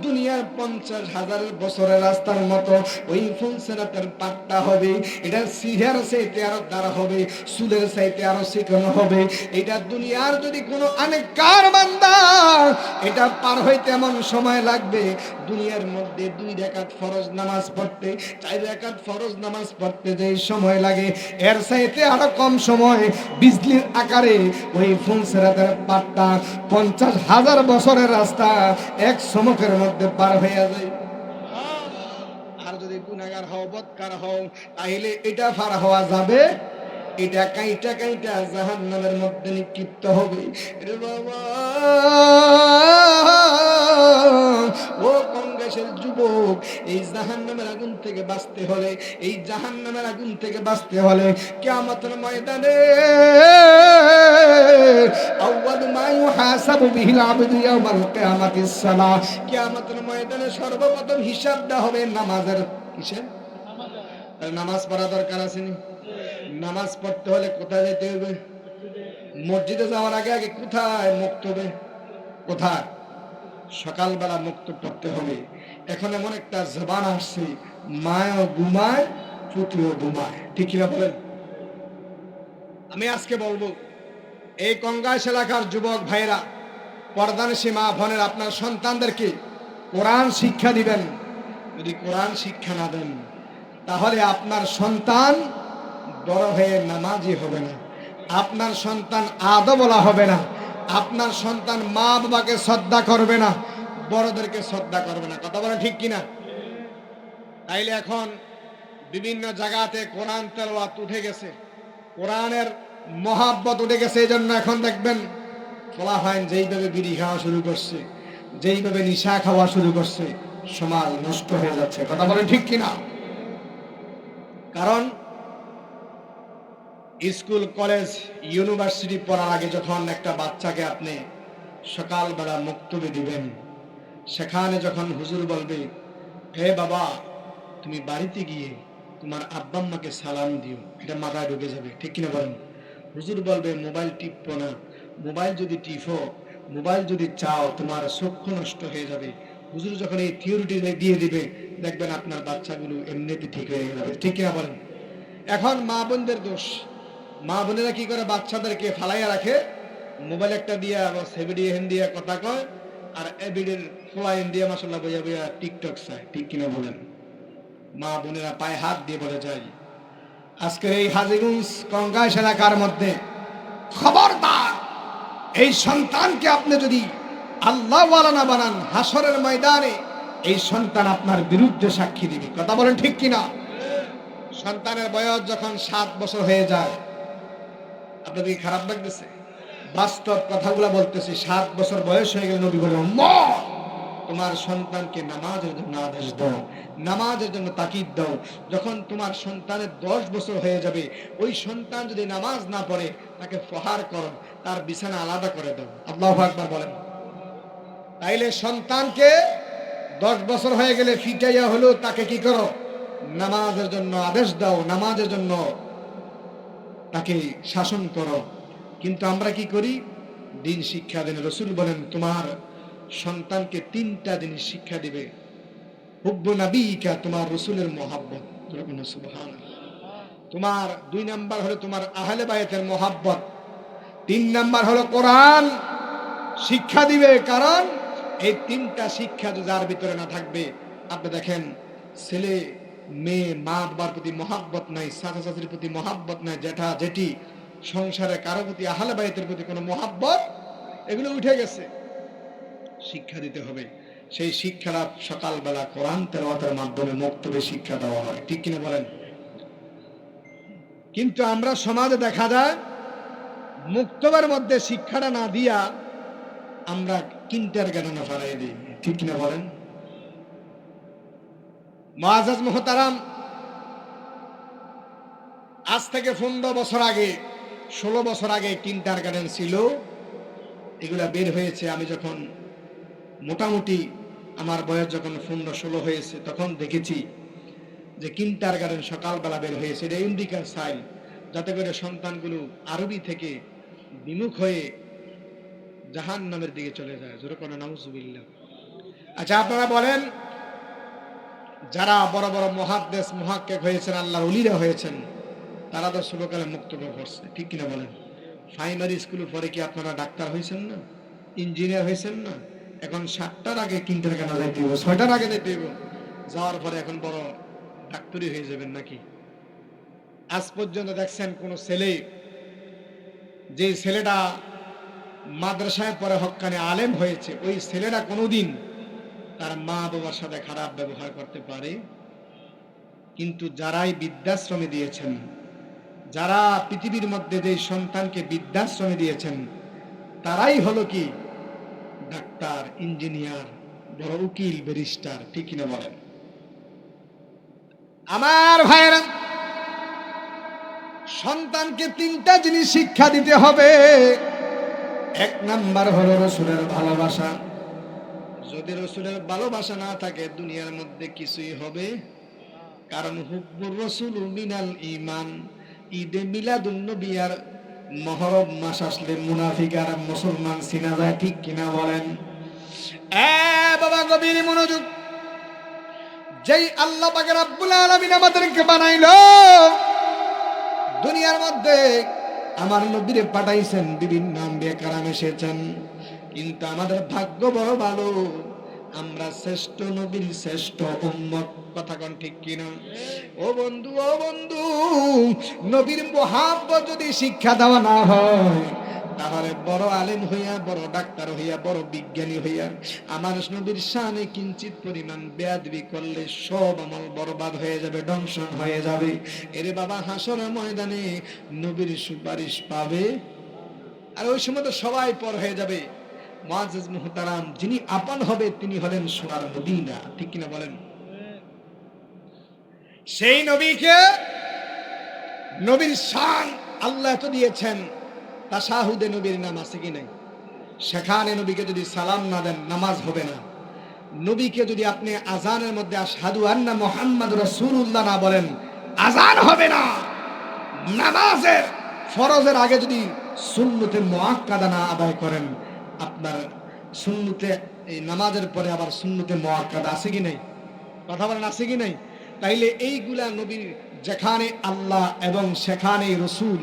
দুনিয়ার 50,000 বছরের রাস্তার মতো ওই ফুলসেরাতের পাটটা হবে, এটা সিহার চাইতে আরো দাঁড়া হবে, সুদের চাইতে আরো চিকন হবে। এটা দুনিয়ার যদি কোনো অনেককার বান্দা এটা পার হইতে এমন সময় লাগবে, দুনিয়ার মধ্যে 2 রাকাত ফরজ নামাজ পড়তে, 4 রাকাত ফরজ নামাজ পড়তে যে সময় লাগে, এর চাইতে আরো কম সময় বিজলির আকারে ওই ফুলসেরাতের পাটটা 50,000 বছরের রাস্তা এক চমকের মধ্যে পার হয়ে যায়। আর যদি গুনাহগার হও, বদকার হও, তাহলে এটা পার হওয়া যাবে, এটা কাইটা কাইটা জাহান্নামের মধ্যে নিক্ষিপ্ত হবে। রে বাবা, ও কংগ্রেসের যুবক, এই জাহান্নামের আগুন থেকে বাঁচতে হলে, এই জাহান্নামের আগুন থেকে বাঁচতে হলে কিয়ামতের ময়দানে আউয়ালু মা ইউহাসাবু বিহিল আবদু ইয়াওমাল কিয়ামাতিস সালাহ, কিয়ামতের ময়দানে সর্বপ্রথম হিসাব দেওয়া হবে নামাজের। কিসের? নামাজ পড়া দরকার আছে নি? নামাজ পড়তে হলে কোথায় যেতে হবে? মসজিদে যাওয়ার আগে আগে কোথায় মুক্তবে? কোথায়? সকালবেলা মুক্ত পড়তে হবে। এখন এমন একটা জবান আসছে, মায়ও ঘুমায় পুত্রও ঘুমায়, ঠিক কিনা বলেন? আমি আজকে বলবো, এই কংগ্রেস এলাকার যুবক ভাইরা, পর্দানিশী মা বোনের, আপনার সন্তানদেরকে কোরআন শিক্ষা দিবেন। যদি কোরআন শিক্ষা না দেন, তাহলে আপনার সন্তান বড় হয়ে নামাজি হবে না, আপনার সন্তান আদবলা হবে না, আপনার সন্তান মা বাবাকে শ্রদ্ধা করবে না, বড়দেরকে শ্রদ্ধা করবে না। কথা বলেন ঠিক কিনা? তাইলে এখন বিভিন্ন জায়গাতে কোরআন তেলাওয়াত উঠে গেছে, কোরআনের মহাব্বত উঠে গেছে। এই জন্য এখন দেখবেন ফলাফাইন যেইভাবে বিড়ি খাওয়া শুরু করছে, যেইভাবে নিশা খাওয়া শুরু করছে, সমাজ নষ্ট হয়ে যাচ্ছে। কথা বলেন ঠিক কিনা? কারণ স্কুল, কলেজ, ইউনিভার্সিটি পড়ার আগে যখন একটা বাচ্চাকে আপনি সকালবেলা মুক্তবে দিবেন, সেখানে যখন হুজুর বলবে, হে বাবা তুমি বাড়িতে গিয়ে তোমার আব্বা আম্মাকে সালাম দিও, এটা মাথায় ঢুকে যাবে, ঠিক কিনা বলেন? হুজুর বলবে মোবাইল টিপো না, মোবাইল যদি টিপো, মোবাইল যদি চাও, তোমার চক্ষু নষ্ট হয়ে যাবে। হুজুর যখন এই থিওরিটি দিয়ে দিবে, দেখবেন আপনার বাচ্চাগুলো এমনিতে ঠিক হয়ে যাবে, ঠিক কিনা বলেন? এখন মা বোনদের দোষ। মা বোনেরা কি করে? বাচ্চাদেরকে ফালাইয়া রাখে, মোবাইল একটা দিয়া সেভিডি হেন দিয়া কথা কয়, আর এবিডির ফ্লাইন দিয়া মাসাল্লাহ বইয়া বইয়া টিকটক চায়, ঠিক কিনা বলেন? মা বোনেরা পায়ে হাত দিয়ে বলে যায়, আজকের এই হাজীগঞ্জ কংগ্রেস এলাকার মধ্যে খবরদার, এই সন্তানকে আপনি যদি আল্লাহ ওয়ালা না বানান, হাসরের ময়দানে এই সন্তান আপনার বিরুদ্ধে সাক্ষী দিবে। কথা বলেন ঠিক কিনা? সন্তানের বয়স যখন 7 বছর হয়ে যায়, আপনাদের কি খারাপ লাগতেছে? বাস্তব কথাগুলো বলতেছি। 7 বছর বয়স হয়ে গেলে নবী বলেন, তোমার সন্তানকে নামাজের জন্য আদেশ দাও, নামাজের জন্য তাকিদ দাও। যখন তোমার সন্তানের 10 বছর হয়ে যাবে, ওই সন্তান যদি নামাজ না পড়ে, তাকে প্রহার করো, তার বিছানা আলাদা করে দাও। আল্লাহু আকবার বলেন। তাইলে সন্তানকে 10 বছর হয়ে গেলে ফিটাইয়া হলো তাকে কি করো, নামাজের জন্য আদেশ দাও, নামাজের জন্য তাকে শাসন করো। কিন্তু আমরা কি করি, দিন শিক্ষা দেন। রসুল বলেন তোমার সন্তানকে 3টা জিনিস শিক্ষা দিবে। হুব্বু নাবিকা, তোমার রসুলের মহাব্বত, সুবহানাল্লাহ। তোমার 2 নাম্বার হলো তোমার আহলে বায়তের মহাব্বত, 3 নাম্বার হলো কোরআন শিক্ষা দিবে। কারণ এই 3টা শিক্ষা যার ভিতরে না থাকবে, আপনি দেখেন ছেলে মেয়ে মা বাবার প্রতি মহাব্বত নাই, চাচা চাচির প্রতি মহাব্বত নাই, জ্যাঠা জেঠি সংসারে কারো প্রতি আহলে বায়তের প্রতি কোনো মহাব্বত, এগুলো উঠে গেছে। শিক্ষা দিতে হবে। সেই শিক্ষাটা সকালবেলা কোরআন তেলাওয়াতের মাধ্যমে মক্তবে শিক্ষা দেওয়া হয়, ঠিক কিনা বলেন? কিন্তু আমরা সমাজে দেখা যায় মুক্তবের মধ্যে শিক্ষাটা না দিয়া আমরা কিন্টারগার্টেনে ফারাই দিই, ঠিক কিনা বলেন? মুআজ্জাজ মুহতারাম, আজ থেকে 15 বছর আগে 16 বছর আগে কিন্টারগার্টেন ছিল, এগুলা বের হয়েছে। আমি যখন মোটামুটি আমার বয়স যখন 15-16 হয়েছে তখন দেখেছি যে কিন্টারগার্টেন সকালবেলা বের হয়েছে। এটা ইন্ডিকার সাইন, যাতে করে সন্তানগুলো আরবি থেকে বিমুখ হয়ে জাহান্নামের দিকে চলে যায়। জোরে করে নাউজুবিল্লাহ। আচ্ছা আপনারা বলেন, যারা বড় বড় মুহাদ্দিস মুহাক্কিক হয়েছেন, আল্লাহর ওলিরা হয়েছেন, তারা তো ছোটকালে মুক্তবে পড়ছে, ঠিক কিনা বলেন? প্রাইমারি স্কুলে পড়ে কি আপনারা ডাক্তার হয়েছেন না, ইঞ্জিনিয়ার হয়েছেন না? এখন 7টার আগে কিন্টারগার্টেনে যাইতে হবে, 6টার আগে যাইতে হবে, যাওয়ার পরে এখন বড় ডাক্তারি হয়ে যাবেন নাকি? আজ পর্যন্ত দেখছেন কোন ছেলে, যে ছেলেটা মাদ্রাসায় পরে হক্কানে আলেম হয়েছে, ওই ছেলেটা কোনোদিন তার মা বাবার সাথে খারাপ ব্যবহার করতে পারে? কিন্তু যারাই বৃদ্ধাশ্রমে দিয়েছেন, যারা পৃথিবীর মধ্যে যে সন্তানকে বৃদ্ধাশ্রমে দিয়েছেন, তারাই হলো কি ডাক্তার, ইঞ্জিনিয়ার, বড় উকিল, ব্যারিস্টার, ঠিক কিনা বলেন? আমার ভাইয়েরা, সন্তানকে 3টা জিনিস শিক্ষা দিতে হবে। 1 নাম্বার হলো রসুলের ভালোবাসা। যদি রসুলের ভালোবাসা না থাকে দুনিয়ার মধ্যে কিছুই হবে। কারণ হুব্বুর রাসূল মিনাল ঈমান। ঈদে মিলাদুন নবী আর মুহররম মাস আসলে মুনাফিক আর মুসলমান চিনা যায়, ঠিক কিনা বলেন? বাবা গভীর মনোযোগ। যেই আল্লাহ পাক রব্বুল আলামিন আমাদেরকে বানাইলো, দুনিয়ার মধ্যে আমার নবীরে পাঠাইছেন, বিভিন্ন আম্বিয়া কারাম এসেছেন, কিন্তু আমাদের ভাগ্য বড় ভালো, আমরা শ্রেষ্ঠ নবীর শ্রেষ্ঠ উম্মত। কথা কোন ঠিক কিনা? ও বন্ধু, ও বন্ধু, নবীর মুহাব্বত যদি শিক্ষা দেওয়া না হয়, তাহলে বড় আলেম হইয়া, বড় ডাক্তার হইয়া, বড় বিজ্ঞানী হইয়া আমার নবীর শানে কিঞ্চিত পরিমাণ বেয়াদবি করলে সব আমল বরবাদ হয়ে যাবে, ধ্বংস হয়ে যাবে। এরে বাবা, হাসরের ময়দানে নবীর সুপারিশ পাবে, আর ওই সময় তো সবাই পর হয়ে যাবে। মুআজ্জাজ মুহতারাম, যিনি আপন হবে তিনি হলেন সোনার মদিনা, ঠিক কিনা বলেন? সেই নবীকে, নবীর শান আল্লাহ তো দিয়েছেন। তাশাহুদে নবীর নাম আছে কি নাই? সেখানে নবীকে যদি সালাম না দেন নামাজ হবে না। নবীকে যদি আপনি আজানের মধ্যে আশহাদু আন্না মুহাম্মাদুর রাসূলুল্লাহ না বলেন, আজান হবে না। নামাজের ফরজের আগে যদি সুন্নতে মুআক্কাদা না আদায় করেন, আপনার সুন্নতে, এই নামাজের পরে আবার সুন্নতে মুআক্কাদা আছে কি নাই? কথা বলেন, আছে কি নাই? তাইলে এইগুলা নবীর, যেখানে আল্লাহ এবং সেখানে রসুল,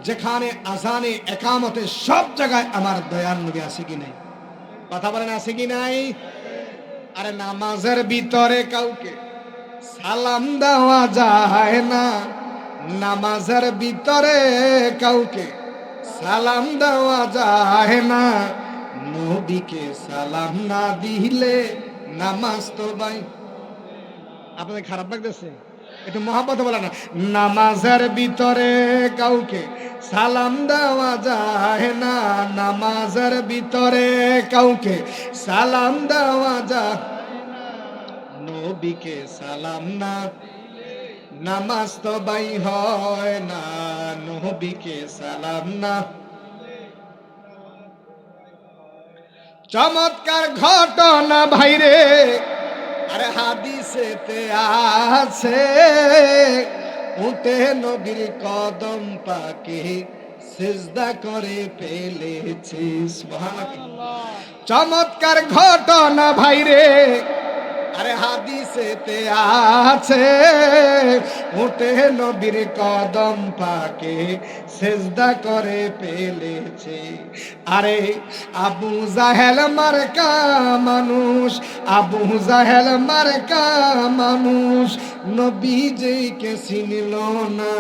যেখানে আজানে একামতে, সব জায়গায় আমার দয়ার নবী আছে কি নাই? কথা বলেন, আছে কি নাই? আরে নামাজের ভিতরে কাউকে সালাম দেওয়া যায় না, নামাজের ভিতরে কাউকে সালাম দেওয়া যায় না। নবীকে সালাম না দিলে নামাজ তো ভাই। আপনাদের খারাপ লাগতেছে? একটু মহাব্বত বলে না। নামাজের ভিতরে কাউকে সালাম দেওয়া যায় না, নামাজের ভিতরে কাউকে সালাম দেওয়া যায় না। নবীকে সালাম না নামাজ তো ভাই হয় না, নবীকে সালাম না। চমৎকার ঘটনা ভাইরে, আরে হাদিসেতে আছে উঠে নবীর কদম পাকে সিজদা করে ফেলেছে। সুবহানাল্লাহ। চমৎকার ঘটনা ভাইরে, আরে হাদিসেতে আছে উঠে নবীর কদম পাকে সিজদা করে ফেলেছে। আরে আবু জাহেল মার্কা মানুষ, আবু জাহেল মার্কা মানুষ নবীজিকে চিনল না,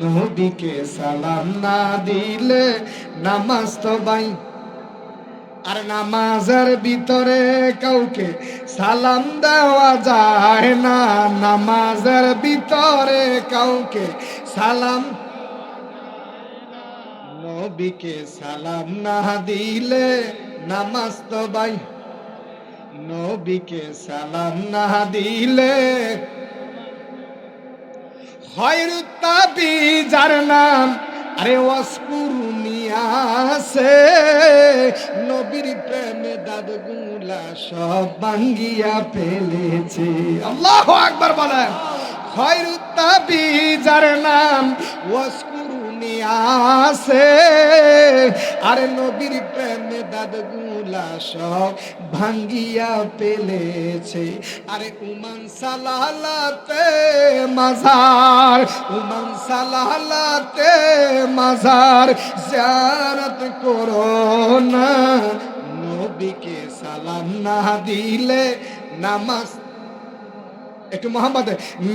নবীকে সালাম না দিলে নামাজ তো বাই। আর নামাজের ভিতরে কাউকে সালাম দেওয়া যায় না, নামাজের ভিতরে কাউকে সালাম, নবীকে সালাম না দিলে নামাজ তো বাই, নবীকে সালাম না দিলে খয়রুত তাবিজার নাম আরে ওয়াসকুরুনিয়াছে নবীর প্রেমে দাদগুলা সব ভাঙ্গিয়া ফেলেছে। আল্লাহু আকবার বলেন। খয়রুত তাবিজার নাম ওয়াসকুরুনিয়াছে, আরে নবীর প্রেমে দাদগুলা সব ভাঙ্গিয়া ফেলেছে। আরে উমান সালালাতে মাজার, উমান সালালাতে মাজার জিয়ারত করো না, নবীকে সালাম না দিলে নামাজ, একটু মোহাম্মদ,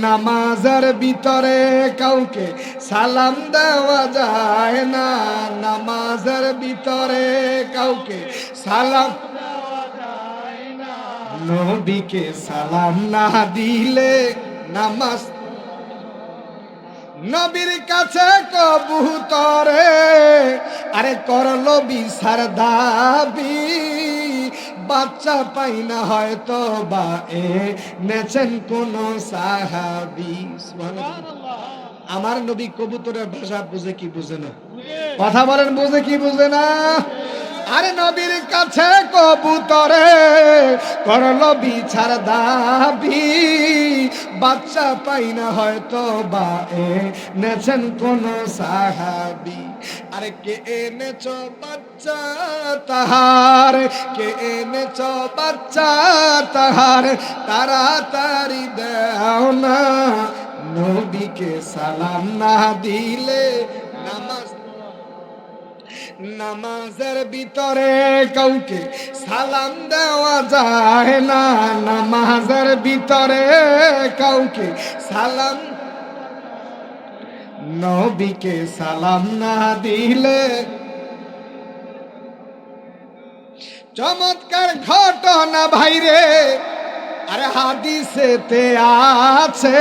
নামাজের ভিতরে কাউকে সালাম দেওয়া যায় না, নামাজের ভিতরে কাউকে সালাম দেওয়া যায় না, নবীকে সালাম না দিলে নামাজ। নবীর কাছে কবুতরে আরে করলো বিচার দাবি, বাচ্চা পাই না হয়তো বা এ নেছেন কোন সাহাবী। সুবহানাল্লাহ। আমার নবী কবুতরের ভাষা বুঝে কি বুঝে না? কথা বলেন, বুঝে কি বুঝে না? আরে নবীর কাছে কবুতরে করলো বিচার দাবি, বাচ্চা পাই না হয়তো বা এ নেছেন কোন সাহাবী। আরে কে এনেছ বাচ্চা তাহার, কে এনেছ বাচ্চা তাহার তাড়াতাড়ি দাও না, নবীকে সালাম না দিলে নামাজ, নামাজের ভিতরে কাউকে সালাম দেওয়া যায় না, নামাজের ভিতরে কাউকে সালাম, নবীকে সালাম না দিলে। চমৎকার ঘটনা ভাইরে, আরে হাদিসেতে আছে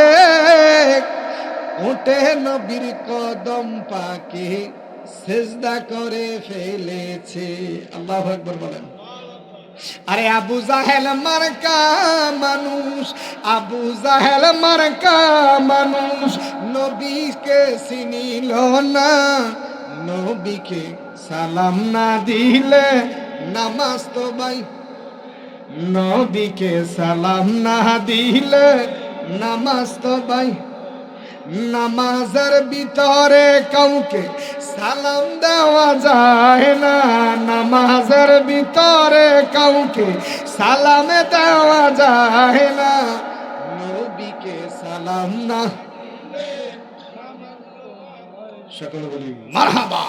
উঠে নবীর কদম পাকে সিজদা করে ফেলেছে। আল্লাহু আকবার বলেন। আরে আবু জাহেল মার্কা মানুষ, আবু জাহেল মার্কা মানুষ নবীকে চিনিল না, নবীকে সালাম না দিলে নামাজ তো বাই, নবীকে সালাম না দিলে নামাজ তো বাই। নামাজের ভিতরে কাউকে সালাম দেওয়া যায় না, নামাজের ভিতরে কাউকে সালাম দেওয়া যায় না, নবীকে সালাম না। সকলে বলি মারহাবা।